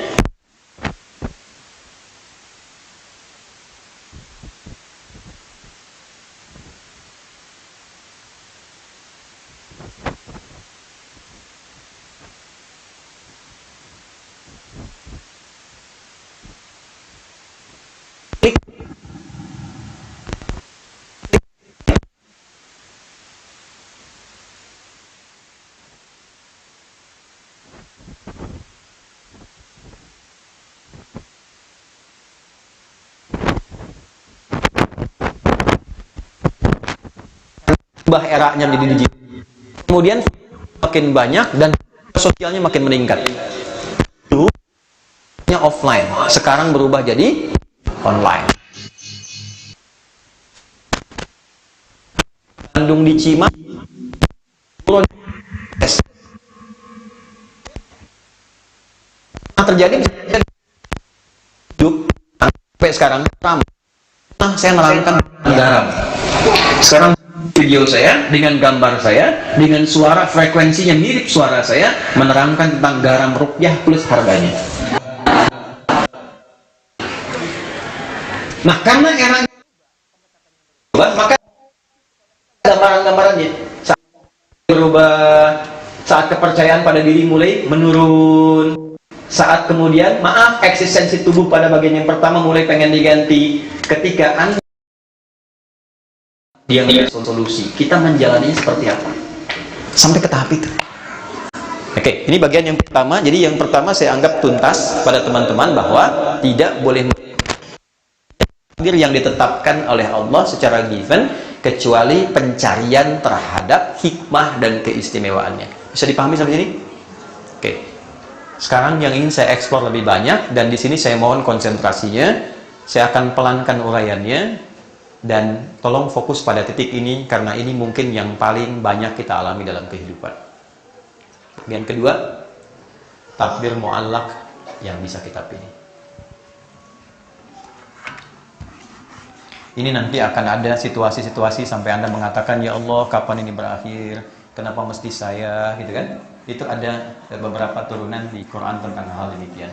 berubah eranya menjadi digital. Kemudian makin banyak dan sosialnya makin meningkat. Dulu offline, sekarang berubah jadi online. Bandung di Cimahi, terjadi sampai sekarang ramai. Saya menerangkan garam. Sekarang video saya dengan gambar saya dengan suara frekuensinya mirip suara saya menerangkan tentang garam rupiah plus harganya. Nah, karena era maka gambaran-gambarannya saat berubah, saat kepercayaan pada diri mulai menurun, saat kemudian eksistensi tubuh pada bagian yang pertama mulai pengen diganti. Ketika Anda dia nggak solusi, kita menjalani seperti apa sampai ke tahap itu. Oke, ini bagian yang pertama. Jadi yang pertama saya anggap tuntas pada teman-teman bahwa tidak boleh takdir yang ditetapkan oleh Allah secara given kecuali pencarian terhadap hikmah dan keistimewaannya. Bisa dipahami sampai sini? Oke. Sekarang yang ingin saya eksplor lebih banyak dan di sini saya mohon konsentrasinya. Saya akan pelankan uraiannya dan tolong fokus pada titik ini karena ini mungkin yang paling banyak kita alami dalam kehidupan. Yang kedua, takdir mu'allaq yang bisa kita pilih. Ini nanti akan ada situasi-situasi sampai Anda mengatakan, ya Allah, kapan ini berakhir? Kenapa mesti saya? Gitu kan? Itu ada beberapa turunan di Quran tentang hal demikian.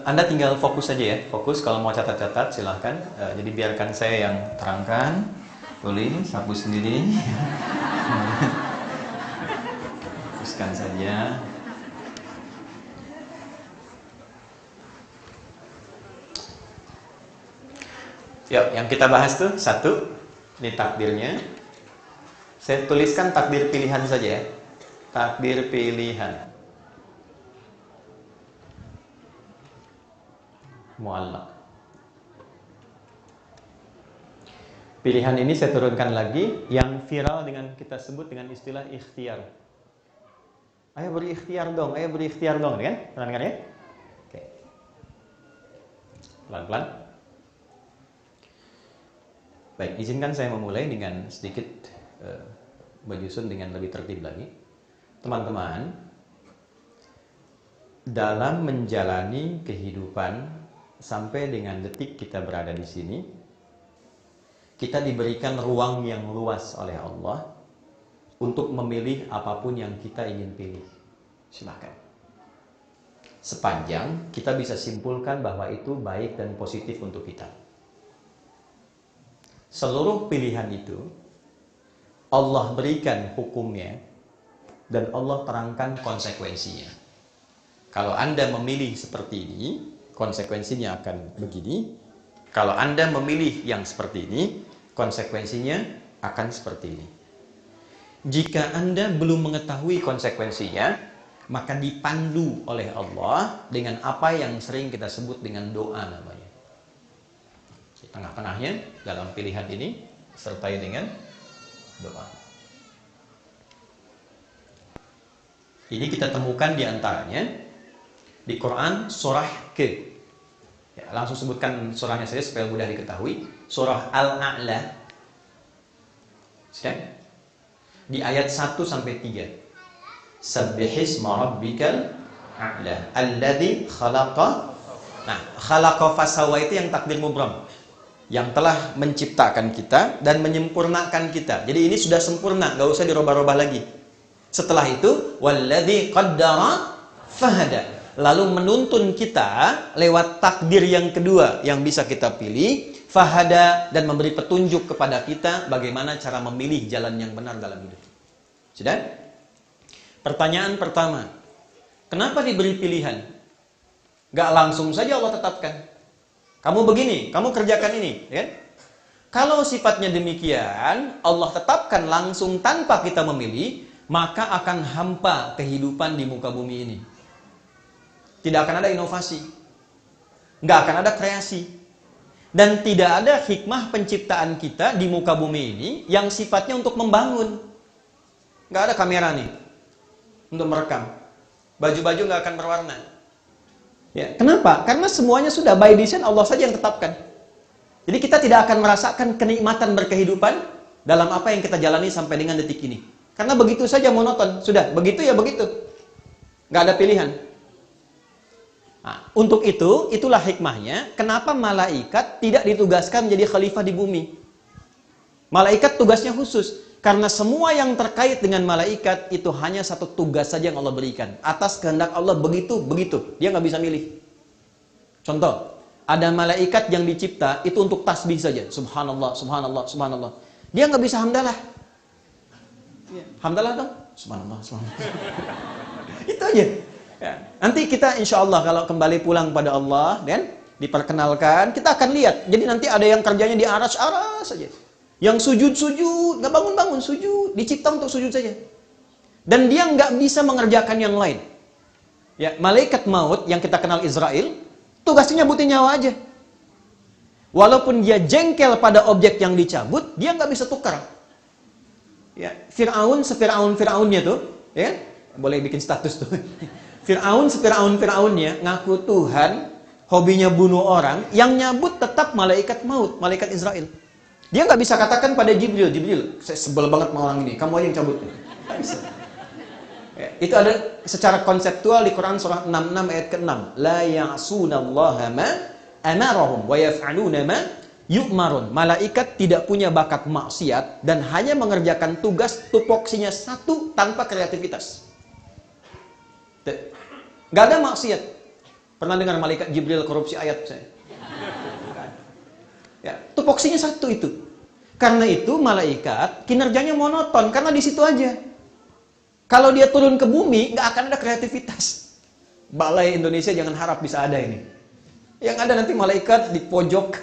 Anda tinggal fokus saja ya. Fokus, kalau mau catat-catat silahkan. Jadi biarkan saya yang terangkan. Tulis, hapus sendiri. Fokuskan saja. Yuk, yang kita bahas tuh satu, ini takdirnya. Saya tuliskan takdir pilihan saja ya. Takdir pilihan. Mu'allaq. Pilihan ini saya turunkan lagi yang viral dengan kita sebut dengan istilah ikhtiar. Ayo beri ikhtiar dong, ayo beri ikhtiar dong, kan? Pelan-pelan ya? Oke. Pelan-pelan. Baik, izinkan saya memulai dengan sedikit menyusun dengan lebih tertib lagi. Teman-teman, dalam menjalani kehidupan sampai dengan detik kita berada di sini, kita diberikan ruang yang luas oleh Allah untuk memilih apapun yang kita ingin pilih. Silakan. Sepanjang kita bisa simpulkan bahwa itu baik dan positif untuk kita. Seluruh pilihan itu Allah berikan hukumnya dan Allah terangkan konsekuensinya. Kalau Anda memilih seperti ini, konsekuensinya akan begini. Kalau Anda memilih yang seperti ini, konsekuensinya akan seperti ini. Jika Anda belum mengetahui konsekuensinya, maka dipandu oleh Allah dengan apa yang sering kita sebut dengan doa namanya. Di tengah-tengahnya dalam pilihan ini sertai dengan doa. Ini kita temukan di antaranya di Quran surah ya, langsung sebutkan surahnya saja supaya mudah diketahui. Surah Al-A'la di ayat 1 sampai 3. Sabbihisma rabbikal a'la. Alladzi khalaqa. Nah, khalaqa fasawwa itu yang takdir mubram. Yang telah menciptakan kita dan menyempurnakan kita. Jadi ini sudah sempurna, nggak usah dirubah-rubah lagi. Setelah itu, walladzi qaddara fahada. Lalu menuntun kita lewat takdir yang kedua yang bisa kita pilih, fahada, dan memberi petunjuk kepada kita bagaimana cara memilih jalan yang benar dalam hidup. Sudah? Pertanyaan pertama, kenapa diberi pilihan? Gak langsung saja Allah tetapkan. Kamu begini, kamu kerjakan ini, ya? Kalau sifatnya demikian, Allah tetapkan langsung tanpa kita memilih, maka akan hampa kehidupan di muka bumi ini. Tidak akan ada inovasi, nggak akan ada kreasi, dan tidak ada hikmah penciptaan kita di muka bumi ini yang sifatnya untuk membangun. Nggak ada kamera nih untuk merekam, baju-baju nggak akan berwarna. Ya, kenapa? Karena semuanya sudah by design, Allah saja yang tetapkan. Jadi kita tidak akan merasakan kenikmatan berkehidupan dalam apa yang kita jalani sampai dengan detik ini. Karena begitu saja monoton, sudah begitu ya begitu, nggak ada pilihan. Nah, untuk itu, itulah hikmahnya kenapa malaikat tidak ditugaskan menjadi khalifah di bumi. Malaikat tugasnya khusus, karena semua yang terkait dengan malaikat itu hanya satu tugas saja yang Allah berikan. Atas kehendak Allah begitu, dia nggak bisa milih. Contoh, ada malaikat yang dicipta itu untuk tasbih saja. Subhanallah, subhanallah, subhanallah. Dia nggak bisa hamdalah. Hamdalah dong. Subhanallah, subhanallah. Itu aja. Ya. Nanti kita insya Allah kalau kembali pulang pada Allah dan diperkenalkan, kita akan lihat. Jadi nanti ada yang kerjanya di aras saja. Yang sujud, nggak bangun-bangun, sujud. Dicipta untuk sujud saja. Dan dia nggak bisa mengerjakan yang lain. Ya, malaikat maut yang kita kenal Israel, tugasnya nyabutin nyawa aja. Walaupun dia jengkel pada objek yang dicabut, dia nggak bisa tukar. Ya, Fir'aun Fir'aunnya tuh, ya, boleh bikin status tuh. Fir'aunnya ngaku Tuhan, hobinya bunuh orang, yang nyabut tetap malaikat maut, malaikat Israel. Dia nggak bisa katakan pada Jibril, saya sebel banget sama orang ini, kamu aja yang cabut. Nggak bisa. Ya, itu ada secara konseptual di Quran surah 66 ayat ke-6. La ya'sunallaha ma amarahum wa yaf'aluna ma yu'marun. Malaikat tidak punya bakat maksiat dan hanya mengerjakan tugas tupoksinya satu tanpa kreativitas. Nggak ada maksiat. Pernah dengar malaikat Jibril korupsi ayat saya? Ya, tupoksinya satu itu. Karena itu malaikat kinerjanya monoton karena di situ aja. Kalau dia turun ke bumi nggak akan ada kreativitas. Balai Indonesia jangan harap bisa ada ini. Yang ada nanti malaikat di pojok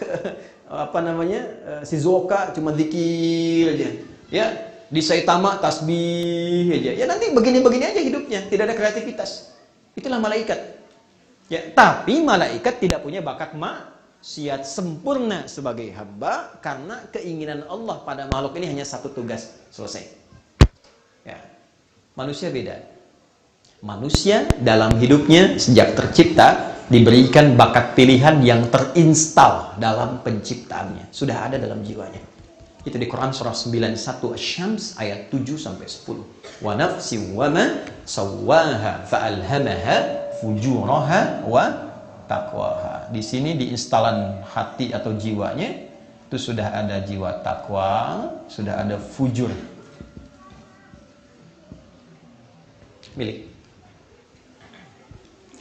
Shizuoka cuma zikir aja. Ya, di Saitama tasbih aja. Ya nanti begini-begini aja hidupnya, tidak ada kreativitas. Itulah malaikat. Ya, tapi malaikat tidak punya bakat maksiat, sempurna sebagai hamba karena keinginan Allah pada makhluk ini hanya satu tugas, selesai. Ya. Manusia beda. Manusia dalam hidupnya sejak tercipta diberikan bakat pilihan yang terinstal dalam penciptaannya, sudah ada dalam jiwanya. Itu di Quran surah 91 Asy-Syams ayat 7 sampai 10. Wa nafsin wa ma sawwaha fa'alhamaha fujuraha wa taqwaha. Di sini di instalan hati atau jiwanya itu sudah ada jiwa takwa, sudah ada fujur. Milik.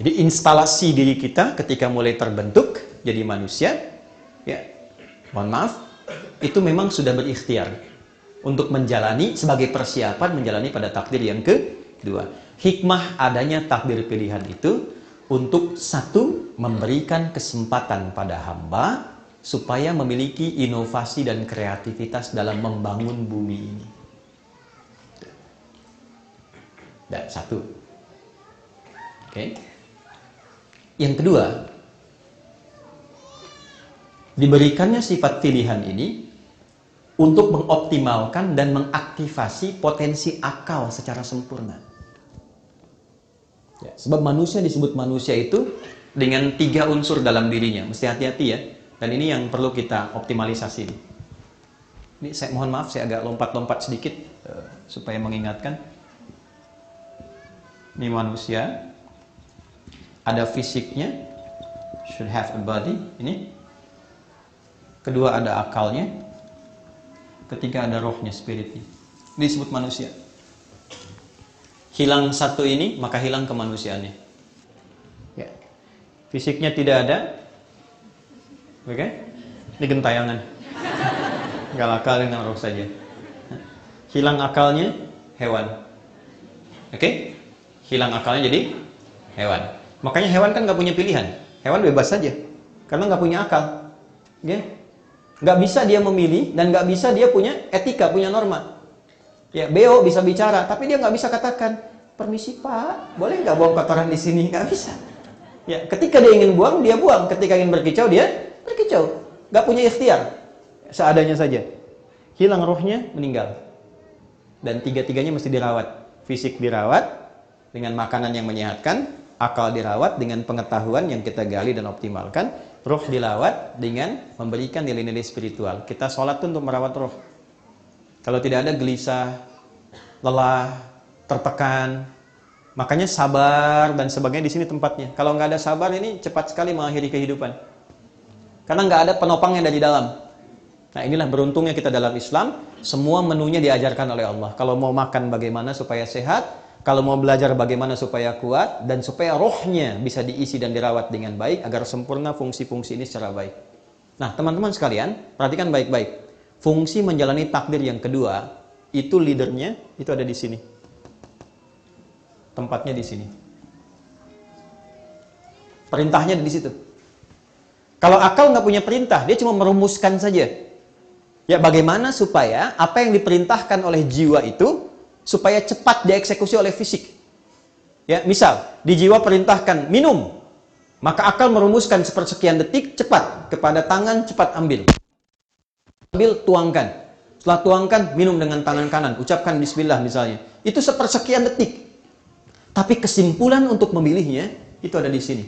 Jadi instalasi diri kita ketika mulai terbentuk jadi manusia, ya, mohon maaf, itu memang sudah berikhtiar untuk menjalani sebagai persiapan menjalani pada takdir yang kedua. Hikmah adanya takdir pilihan itu untuk satu, memberikan kesempatan pada hamba supaya memiliki inovasi dan kreativitas dalam membangun bumi ini. Dan satu. Oke. Yang kedua, diberikannya sifat pilihan ini untuk mengoptimalkan dan mengaktifasi potensi akal secara sempurna. Ya, sebab manusia disebut manusia itu dengan 3 unsur dalam dirinya. Mesti hati-hati ya. Dan ini yang perlu kita optimalisasi. Ini saya mohon maaf, saya agak lompat-lompat sedikit supaya mengingatkan. Ini manusia, ada fisiknya, should have a body, ini. Kedua ada akalnya. Ketiga ada rohnya, spiritnya. Ini disebut manusia. Hilang satu ini, maka hilang kemanusiaannya. Ya. Fisiknya tidak ada. Oke? Ini gentayangan. Gak akal dengan roh saja. Hilang akalnya, hewan. Oke? Hilang akalnya jadi hewan. Makanya hewan kan gak punya pilihan. Hewan bebas saja. Karena gak punya akal. Ya? Gak bisa dia memilih dan gak bisa dia punya etika, punya norma. Ya, beo bisa bicara, tapi dia nggak bisa katakan, permisi Pak, boleh nggak buang kotoran di sini? Nggak bisa. Ya, ketika dia ingin buang, dia buang. Ketika ingin berkicau, dia berkicau. Nggak punya ikhtiar, seadanya saja. Hilang rohnya, meninggal. Dan tiga-tiganya mesti dirawat. Fisik dirawat dengan makanan yang menyehatkan, akal dirawat dengan pengetahuan yang kita gali dan optimalkan, roh dilawat dengan memberikan nilai-nilai spiritual. Kita sholat tuh untuk merawat roh. Kalau tidak ada gelisah, lelah, tertekan, makanya sabar dan sebagainya di sini tempatnya. Kalau nggak ada sabar ini cepat sekali mengakhiri kehidupan. Karena nggak ada penopangnya dari dalam. Nah inilah beruntungnya kita dalam Islam, semua menunya diajarkan oleh Allah. Kalau mau makan bagaimana supaya sehat, kalau mau belajar bagaimana supaya kuat, dan supaya rohnya bisa diisi dan dirawat dengan baik agar sempurna fungsi-fungsi ini secara baik. Nah teman-teman sekalian, perhatikan baik-baik. Fungsi menjalani takdir yang kedua, itu leadernya, itu ada di sini. Tempatnya di sini. Perintahnya di situ. Kalau akal nggak punya perintah, dia cuma merumuskan saja. Ya bagaimana supaya apa yang diperintahkan oleh jiwa itu, supaya cepat dieksekusi oleh fisik. Ya, misal, di jiwa perintahkan minum, maka akal merumuskan sepersekian detik, cepat, kepada tangan, cepat ambil. Ambil, tuangkan. Setelah tuangkan, minum dengan tangan kanan. Ucapkan bismillah misalnya. Itu sepersekian detik. Tapi kesimpulan untuk memilihnya, itu ada di sini.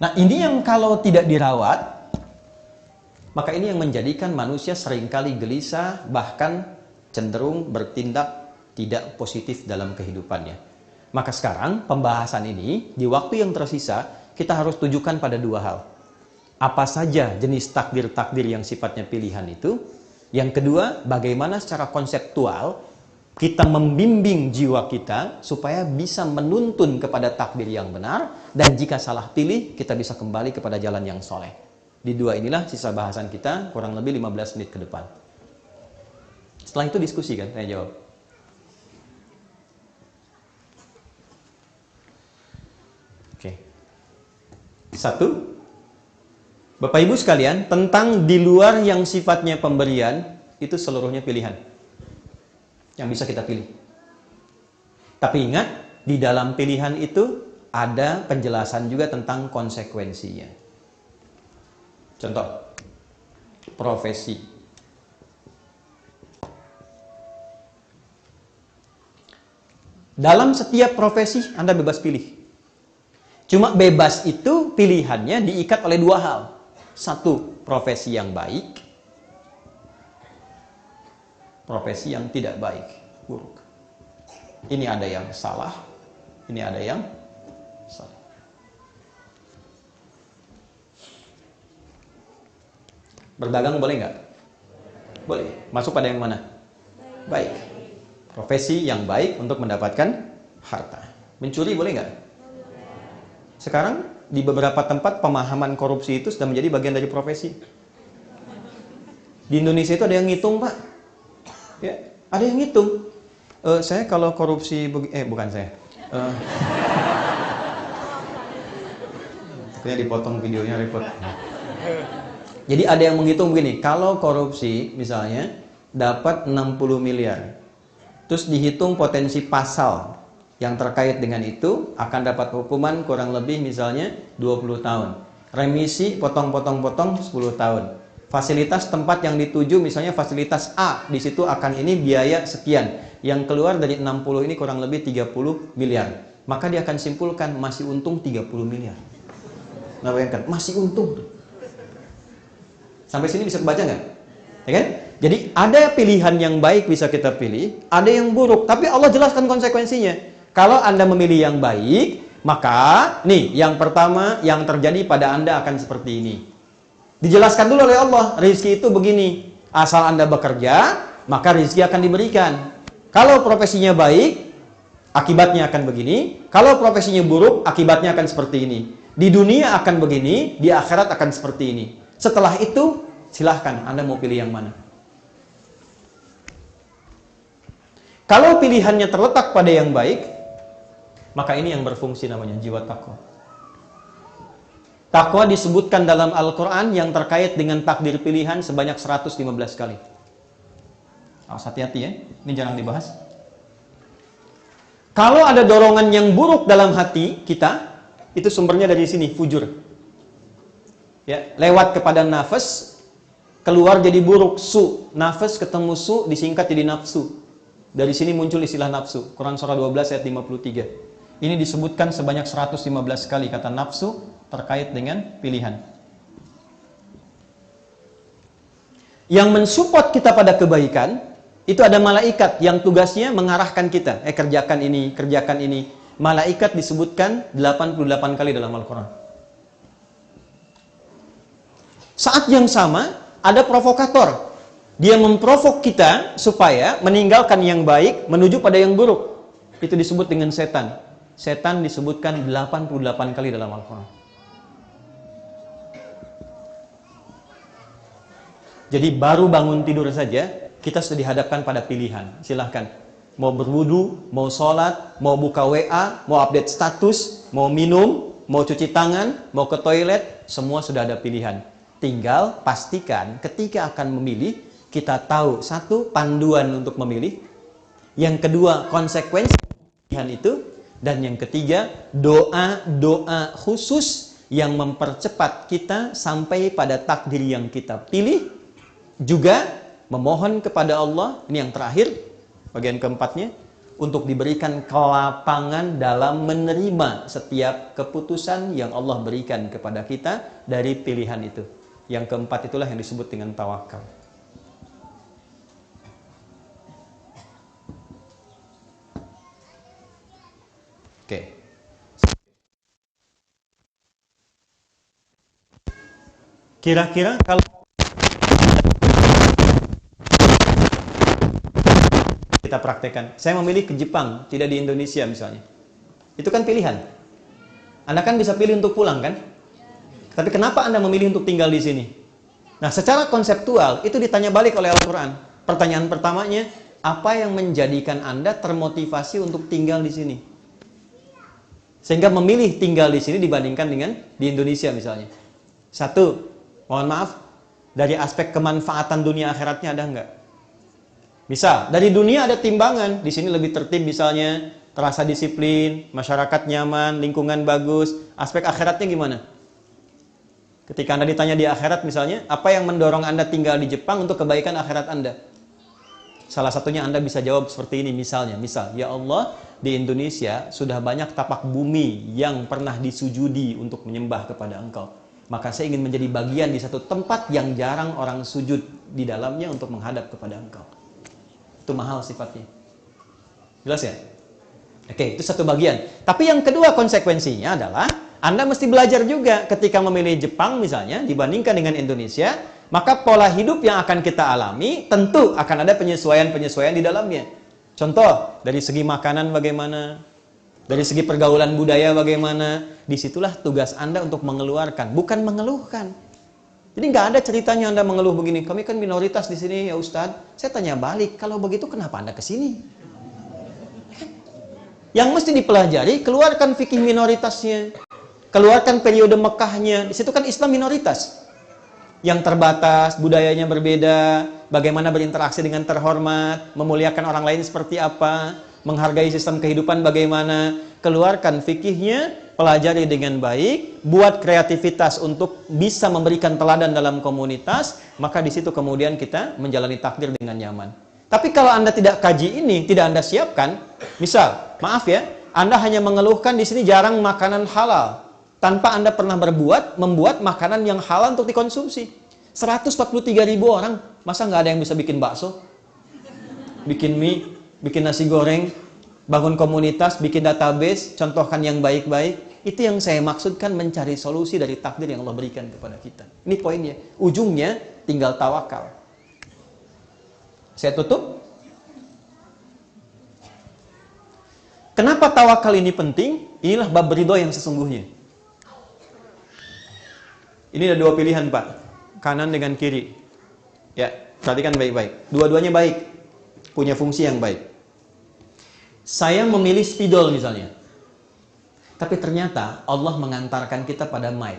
Nah, ini yang kalau tidak dirawat, maka ini yang menjadikan manusia seringkali gelisah, bahkan cenderung bertindak tidak positif dalam kehidupannya. Maka sekarang, pembahasan ini, di waktu yang tersisa, kita harus tujukan pada dua hal. Apa saja jenis takdir-takdir yang sifatnya pilihan itu. Yang kedua, bagaimana secara konseptual kita membimbing jiwa kita supaya bisa menuntun kepada takdir yang benar, dan jika salah pilih, kita bisa kembali kepada jalan yang soleh. Di dua inilah sisa bahasan kita, kurang lebih 15 menit ke depan. Setelah itu diskusi kan, saya jawab. Oke. Satu, Bapak Ibu sekalian, tentang di luar yang sifatnya pemberian, itu seluruhnya pilihan. Yang bisa kita pilih. Tapi ingat, di dalam pilihan itu ada penjelasan juga tentang konsekuensinya. Contoh, profesi. Dalam setiap profesi, Anda bebas pilih. Cuma bebas itu pilihannya diikat oleh dua hal. Satu, profesi yang baik. Profesi yang tidak baik, buruk. Ini ada yang salah, ini ada yang salah. Berdagang boleh nggak? Boleh. Masuk pada yang mana? Baik. Profesi yang baik untuk mendapatkan harta. Mencuri boleh nggak? Sekarang di beberapa tempat pemahaman korupsi itu sudah menjadi bagian dari profesi. Di Indonesia itu ada yang ngitung, Pak. Ya, ada yang ngitung. Saya kalau korupsi, bukan saya. Kayaknya dipotong videonya, repot. Jadi ada yang menghitung begini, kalau korupsi misalnya dapat 60 miliar. Terus dihitung potensi pasal yang terkait dengan itu akan dapat hukuman kurang lebih misalnya 20 tahun. Remisi potong-potong-potong 10 tahun. Fasilitas tempat yang dituju misalnya fasilitas A, di situ akan ini biaya sekian. Yang keluar dari 60 ini kurang lebih 30 miliar. Maka dia akan simpulkan masih untung 30 miliar. Nah, bayangkan, masih untung. Sampai sini bisa kebaca nggak? Ya kan? Jadi ada pilihan yang baik bisa kita pilih, ada yang buruk, tapi Allah jelaskan konsekuensinya. Kalau Anda memilih yang baik, Maka, nih, yang pertama yang terjadi pada Anda akan seperti ini. Dijelaskan dulu oleh Allah, rezeki itu begini. Asal Anda bekerja, maka rezeki akan diberikan. Kalau profesinya baik, akibatnya akan begini. Kalau profesinya buruk, akibatnya akan seperti ini. Di dunia akan begini, di akhirat akan seperti ini. Setelah itu, silahkan Anda mau pilih yang mana. Kalau pilihannya terletak pada yang baik, maka ini yang berfungsi namanya jiwa takwa. Takwa disebutkan dalam Al-Quran yang terkait dengan takdir pilihan sebanyak 115 kali. Awas hati-hati ya, ini jarang dibahas. Kalau ada dorongan yang buruk dalam hati kita, itu sumbernya dari sini, fujur. Ya, lewat kepada nafas, keluar jadi buruk, su. Nafas ketemu su, disingkat jadi nafsu. Dari sini muncul istilah nafsu. Quran surah 12 ayat 53. Ini disebutkan sebanyak 115 kali kata nafsu terkait dengan pilihan. Yang mensupport kita pada kebaikan, itu ada malaikat yang tugasnya mengarahkan kita. Kerjakan ini, kerjakan ini. Malaikat disebutkan 88 kali dalam Al-Quran. Saat yang sama, ada provokator. Dia memprovok kita supaya meninggalkan yang baik menuju pada yang buruk. Itu disebut dengan setan. Setan disebutkan 88 kali dalam Al-Quran. Jadi baru bangun tidur saja, kita sudah dihadapkan pada pilihan. Silahkan. Mau berwudu, mau sholat, mau buka WA, mau update status, mau minum, mau cuci tangan, mau ke toilet, semua sudah ada pilihan. Tinggal pastikan ketika akan memilih, kita tahu satu, panduan untuk memilih. Yang kedua, konsekuensi pilihan itu. Dan yang ketiga, doa-doa khusus yang mempercepat kita sampai pada takdir yang kita pilih. Juga memohon kepada Allah, ini yang terakhir, bagian keempatnya, untuk diberikan kelapangan dalam menerima setiap keputusan yang Allah berikan kepada kita dari pilihan itu. Yang keempat itulah yang disebut dengan tawakal. Oke. Kira-kira kalau kita praktekkan, saya memilih ke Jepang, tidak di Indonesia misalnya. Itu kan pilihan. Anda kan bisa pilih untuk pulang kan? Tapi kenapa Anda memilih untuk tinggal di sini? Nah, secara konseptual itu ditanya balik oleh Al-Quran. Pertanyaan pertamanya, apa yang menjadikan Anda termotivasi untuk tinggal di sini? Sehingga memilih tinggal di sini dibandingkan dengan di Indonesia misalnya. Satu, mohon maaf, dari aspek kemanfaatan dunia akhiratnya ada enggak? Misal, dari dunia ada timbangan, di sini lebih tertib misalnya, terasa disiplin, masyarakat nyaman, lingkungan bagus. Aspek akhiratnya gimana? Ketika Anda ditanya di akhirat misalnya, apa yang mendorong Anda tinggal di Jepang untuk kebaikan akhirat Anda? Salah satunya Anda bisa jawab seperti ini misalnya. Misal, ya Allah, di Indonesia sudah banyak tapak bumi yang pernah disujudi untuk menyembah kepada Engkau. Maka saya ingin menjadi bagian di satu tempat yang jarang orang sujud di dalamnya untuk menghadap kepada Engkau. Itu mahal sifatnya. Jelas ya? Oke, itu satu bagian. Tapi yang kedua konsekuensinya adalah Anda mesti belajar juga ketika memilih Jepang misalnya dibandingkan dengan Indonesia, maka pola hidup yang akan kita alami tentu akan ada penyesuaian-penyesuaian di dalamnya. Contoh, dari segi makanan bagaimana, dari segi pergaulan budaya bagaimana, disitulah tugas Anda untuk mengeluarkan, bukan mengeluhkan. Jadi nggak ada ceritanya Anda mengeluh begini, kami kan minoritas di sini ya Ustadz. Saya tanya balik, kalau begitu kenapa Anda ke sini? Yang mesti dipelajari, keluarkan fikih minoritasnya, keluarkan periode Mekahnya. Di situ kan Islam minoritas. Yang terbatas, budayanya berbeda, bagaimana berinteraksi dengan terhormat, memuliakan orang lain seperti apa, menghargai sistem kehidupan bagaimana, keluarkan fikihnya, pelajari dengan baik, buat kreativitas untuk bisa memberikan teladan dalam komunitas, maka di situ kemudian kita menjalani takdir dengan nyaman. Tapi kalau Anda tidak kaji ini, tidak Anda siapkan, misal, maaf ya, Anda hanya mengeluhkan di sini jarang makanan halal, tanpa Anda pernah membuat makanan yang halal untuk dikonsumsi. 143.000 orang, masa nggak ada yang bisa bikin bakso? Bikin mie, bikin nasi goreng, bangun komunitas, bikin database, contohkan yang baik-baik. Itu yang saya maksudkan mencari solusi dari takdir yang Allah berikan kepada kita. Ini poinnya. Ujungnya tinggal tawakal. Saya tutup. Kenapa tawakal ini penting? Inilah bab ridho yang sesungguhnya. Ini ada dua pilihan, Pak. Kanan dengan kiri. Ya, perhatikan baik-baik. Dua-duanya baik. Punya fungsi yang baik. Saya memilih spidol misalnya. Tapi ternyata Allah mengantarkan kita pada mic.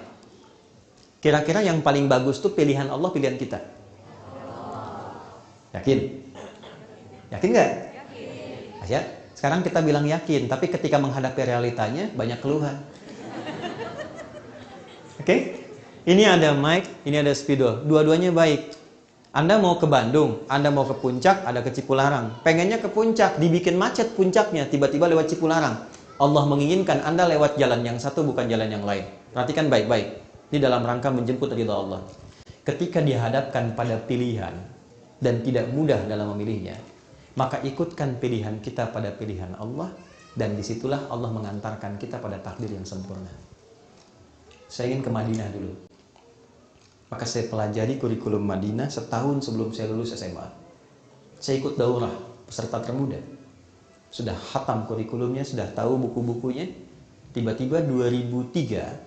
Kira-kira yang paling bagus tuh pilihan Allah, pilihan kita. Yakin? Yakin nggak? Yakin. Sekarang kita bilang yakin, tapi ketika menghadapi realitanya banyak keluhan. Oke? Ini ada mic, ini ada spidol. Dua-duanya baik. Anda mau ke Bandung, Anda mau ke puncak, ada ke Cipularang. Pengennya ke puncak, dibikin macet puncaknya, tiba-tiba lewat Cipularang. Allah menginginkan Anda lewat jalan yang satu, bukan jalan yang lain. Perhatikan baik-baik. Ini dalam rangka menjemput ridha Allah. Ketika dihadapkan pada pilihan dan tidak mudah dalam memilihnya, maka ikutkan pilihan kita pada pilihan Allah, dan disitulah Allah mengantarkan kita pada takdir yang sempurna. Saya ingin ke Madinah dulu. Maka saya pelajari kurikulum Madinah setahun sebelum saya lulus SMA. Saya ikut daurah peserta termuda. Sudah khatam kurikulumnya, sudah tahu buku-bukunya. Tiba-tiba 2003,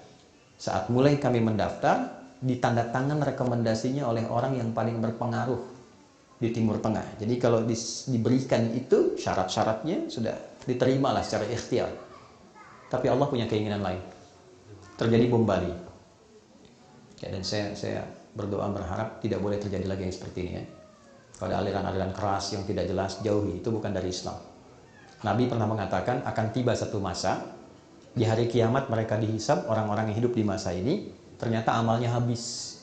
saat mulai kami mendaftar, ditanda tangan rekomendasinya oleh orang yang paling berpengaruh di Timur Tengah. Jadi kalau diberikan itu, syarat-syaratnya sudah diterimalah secara ikhtiar. Tapi Allah punya keinginan lain. Terjadi bom Bali. Ya, dan saya berdoa berharap tidak boleh terjadi lagi yang seperti ini ya. Kalau ada aliran-aliran keras yang tidak jelas, jauhi. Itu bukan dari Islam. Nabi pernah mengatakan akan tiba satu masa, di hari kiamat mereka dihisab, orang-orang yang hidup di masa ini, ternyata amalnya habis.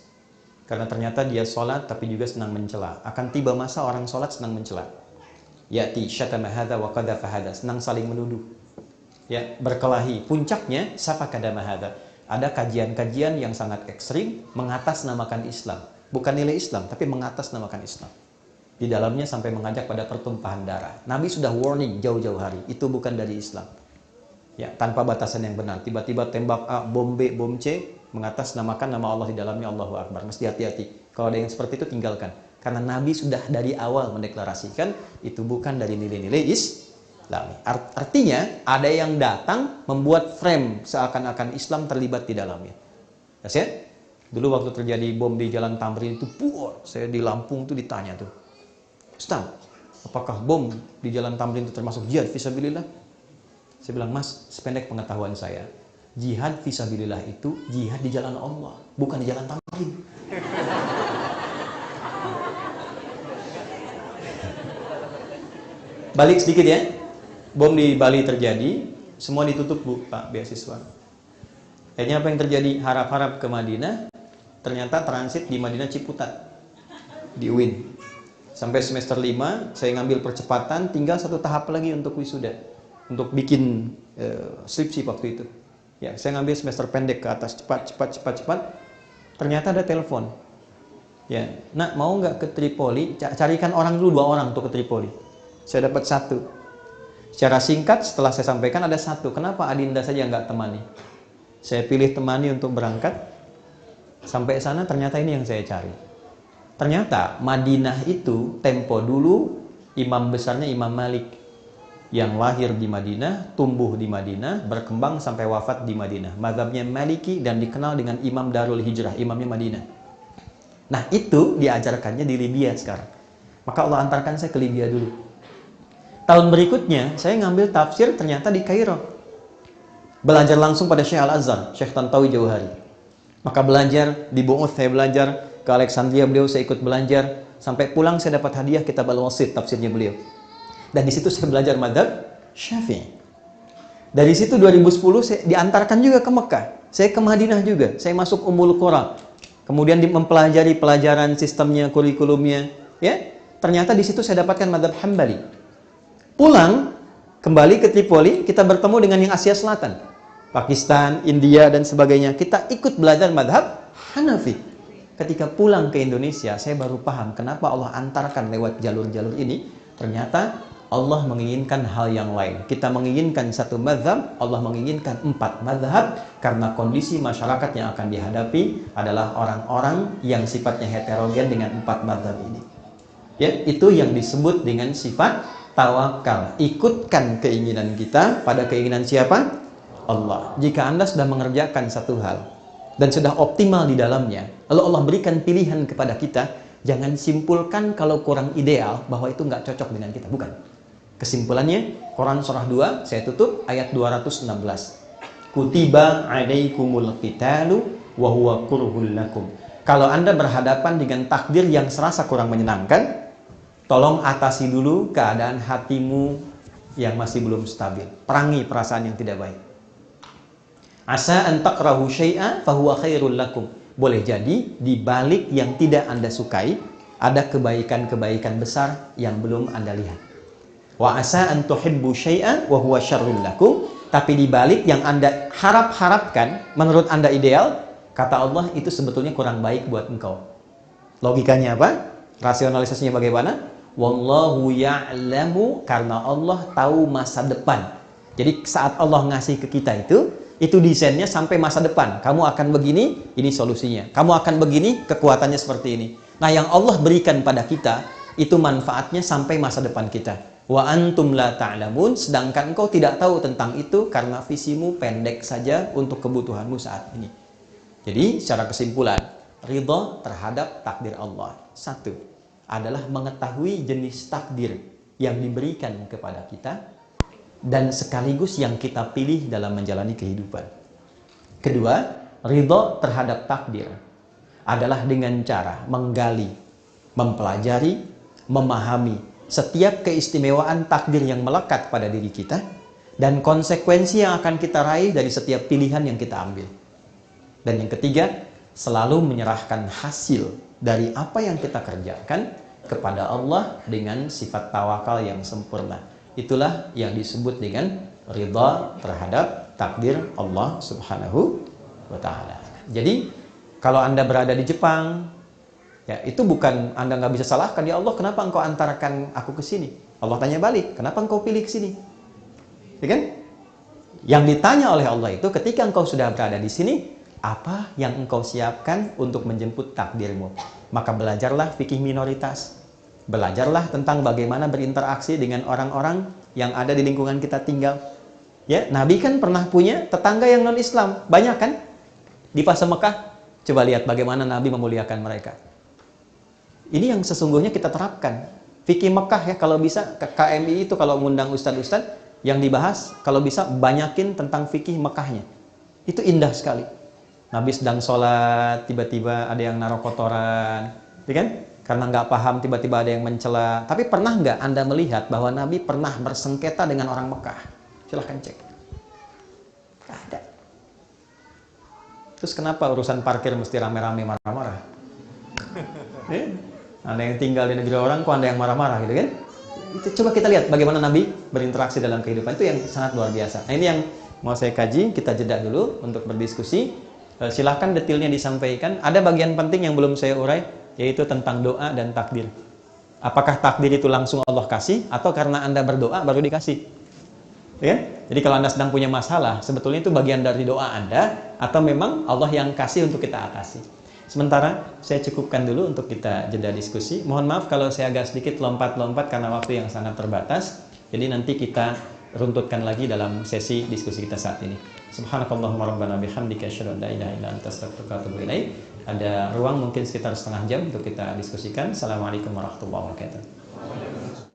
Karena ternyata dia sholat tapi juga senang mencela. Akan tiba masa orang sholat senang mencela. Yati syatama hadza wa qadhafa hadza, senang saling menuduh. Ya, berkelahi. Puncaknya safakadama hadza. Ada kajian-kajian yang sangat ekstrim mengatasnamakan Islam. Bukan nilai Islam, tapi mengatasnamakan Islam. Di dalamnya sampai mengajak pada pertumpahan darah. Nabi sudah warning jauh-jauh hari. Itu bukan dari Islam. Ya, tanpa batasan yang benar. Tiba-tiba tembak A, bom B, bom C, mengatasnamakan nama Allah di dalamnya, Allahu Akbar. Mesti hati-hati. Kalau ada yang seperti itu, tinggalkan. Karena Nabi sudah dari awal mendeklarasikan itu bukan dari nilai-nilai Islam. Artinya ada yang datang membuat frame seakan-akan Islam terlibat di dalamnya. Ya, dulu waktu terjadi bom di Jalan Tamrin itu, saya di Lampung tuh ditanya tuh, Ustaz, apakah bom di Jalan Tamrin itu termasuk jihad fisabilillah? Saya bilang, Mas, sependek pengetahuan saya, jihad fisabilillah itu jihad di jalan Allah, bukan di Jalan Tamrin. Balik sedikit ya. Bom di Bali terjadi, semua ditutup Bu, Pak, beasiswa. Akhirnya apa yang terjadi? Harap-harap ke Madinah, ternyata transit di Madinah Ciputat, di UIN. Sampai semester 5, saya ngambil percepatan, tinggal satu tahap lagi untuk wisuda. Untuk bikin skripsi waktu itu. Ya, saya ngambil semester pendek ke atas, cepat. Ternyata ada telepon. Ya, nak mau nggak ke Tripoli? Carikan orang dulu, 2 orang untuk ke Tripoli. Saya dapat 1. Secara singkat setelah saya sampaikan ada 1. Kenapa Adinda saja nggak temani? Saya pilih temani untuk berangkat. Sampai sana ternyata ini yang saya cari. Ternyata Madinah itu tempo dulu imam besarnya Imam Malik. Yang lahir di Madinah, tumbuh di Madinah, berkembang sampai wafat di Madinah. Mazhabnya Maliki dan dikenal dengan Imam Darul Hijrah, imamnya Madinah. Nah itu diajarkannya di Libya sekarang. Maka Allah antarkan saya ke Libya dulu. Tahun berikutnya, saya ngambil tafsir ternyata di Kairo. Belajar langsung pada Syekh Al-Azhar, Syekh Tantawi Jauhari. Maka belajar, di Bu'uth saya belajar, ke Alexandria beliau saya ikut belajar. Sampai pulang saya dapat hadiah kitab Al-Wasit, tafsirnya beliau. Dan di situ saya belajar mazhab Syafi'i. Dari situ 2010 saya diantarkan juga ke Mekah. Saya ke Madinah juga, saya masuk Ummul Qura. Kemudian mempelajari pelajaran sistemnya, kurikulumnya. Ya, ternyata di situ saya dapatkan mazhab Hambali. Pulang, kembali ke Tripoli, kita bertemu dengan yang Asia Selatan. Pakistan, India, dan sebagainya. Kita ikut belajar madhab Hanafi. Ketika pulang ke Indonesia, saya baru paham kenapa Allah antarkan lewat jalur-jalur ini. Ternyata Allah menginginkan hal yang lain. Kita menginginkan satu mazhab, Allah menginginkan 4 mazhab, karena kondisi masyarakat yang akan dihadapi adalah orang-orang yang sifatnya heterogen dengan 4 mazhab ini. Ya, itu yang disebut dengan sifat tawakal. Ikutkan keinginan kita pada keinginan siapa? Allah. Jika Anda sudah mengerjakan satu hal dan sudah optimal di dalamnya, lalu Allah berikan pilihan kepada kita, jangan simpulkan kalau kurang ideal bahwa itu nggak cocok dengan kita. Bukan. Kesimpulannya, Quran surah 2, saya tutup ayat 216. Kutiba alaikumul qitalu wa huwa kurhul lakum. Kalau Anda berhadapan dengan takdir yang serasa kurang menyenangkan, tolong atasi dulu keadaan hatimu yang masih belum stabil. Perangi perasaan yang tidak baik. Asa an takrahu syai'a fahuwa khairul lakum. Boleh jadi di balik yang tidak Anda sukai ada kebaikan-kebaikan besar yang belum Anda lihat. Wa asa an tuhibbu syai'a wa huwa syarrul lakum. Tapi di balik yang Anda harapkan menurut Anda ideal, kata Allah itu sebetulnya kurang baik buat engkau. Logikanya apa? Rasionalisasinya bagaimana? Wallahu ya'lamu, karena Allah tahu masa depan. Jadi saat Allah ngasih ke kita itu desainnya sampai masa depan. Kamu akan begini, ini solusinya. Kamu akan begini, kekuatannya seperti ini. Nah, yang Allah berikan pada kita itu manfaatnya sampai masa depan kita. Wa antum la ta'lamun, sedangkan engkau tidak tahu tentang itu karena visimu pendek saja untuk kebutuhanmu saat ini. Jadi, secara kesimpulan, ridha terhadap takdir Allah. 1 adalah mengetahui jenis takdir yang diberikan kepada kita dan sekaligus yang kita pilih dalam menjalani kehidupan. 2, ridha terhadap takdir adalah dengan cara menggali, mempelajari, memahami setiap keistimewaan takdir yang melekat pada diri kita dan konsekuensi yang akan kita raih dari setiap pilihan yang kita ambil. Dan yang 3, selalu menyerahkan hasil dari apa yang kita kerjakan kepada Allah dengan sifat tawakal yang sempurna. Itulah yang disebut dengan ridha terhadap takdir Allah Subhanahu wa ta'ala. Jadi, kalau Anda berada di Jepang, ya, itu bukan Anda nggak bisa salahkan, ya Allah kenapa engkau antarkan aku ke sini? Allah tanya balik, kenapa engkau pilih ke sini? Ya kan? Yang ditanya oleh Allah itu ketika engkau sudah berada di sini, apa yang engkau siapkan untuk menjemput takdirmu? Maka belajarlah fikih minoritas. Belajarlah tentang bagaimana berinteraksi dengan orang-orang yang ada di lingkungan kita tinggal. Ya, Nabi kan pernah punya tetangga yang non-Islam, banyak kan? Di fase Mekah, coba lihat bagaimana Nabi memuliakan mereka. Ini yang sesungguhnya kita terapkan. Fikih Mekah ya, kalau bisa KMI itu kalau mengundang ustadz-ustadz yang dibahas, kalau bisa banyakin tentang fikih Mekahnya. Itu indah sekali. Nabi sedang sholat, tiba-tiba ada yang naruh kotoran, ya kan? Karena nggak paham, tiba-tiba ada yang mencela. Tapi pernah nggak Anda melihat bahwa Nabi pernah bersengketa dengan orang Mekah? Silahkan cek. Nggak ada. Terus kenapa urusan parkir mesti rame-rame marah-marah? Anda yang tinggal di negeri orang, kok Anda yang marah-marah gitu kan? Itu coba kita lihat bagaimana Nabi berinteraksi dalam kehidupan. Itu yang sangat luar biasa. Nah, ini yang mau saya kaji, kita jeda dulu untuk berdiskusi. Silahkan detailnya disampaikan. Ada bagian penting yang belum saya urai, yaitu tentang doa dan takdir. Apakah takdir itu langsung Allah kasih, atau karena Anda berdoa baru dikasih? Ya? Jadi kalau Anda sedang punya masalah, sebetulnya itu bagian dari doa Anda, atau memang Allah yang kasih untuk kita atasi. Sementara saya cukupkan dulu untuk kita jeda diskusi. Mohon maaf kalau saya agak sedikit lompat-lompat karena waktu yang sangat terbatas. Jadi nanti kita runtutkan lagi dalam sesi diskusi kita saat ini. Subhanakallahumma rabbana bihamdika asyhadu an la ilaha illa anta astaghfiruka wa atubu ilaik. Ada ruang mungkin sekitar setengah jam untuk kita diskusikan. Assalamualaikum warahmatullahi wabarakatuh.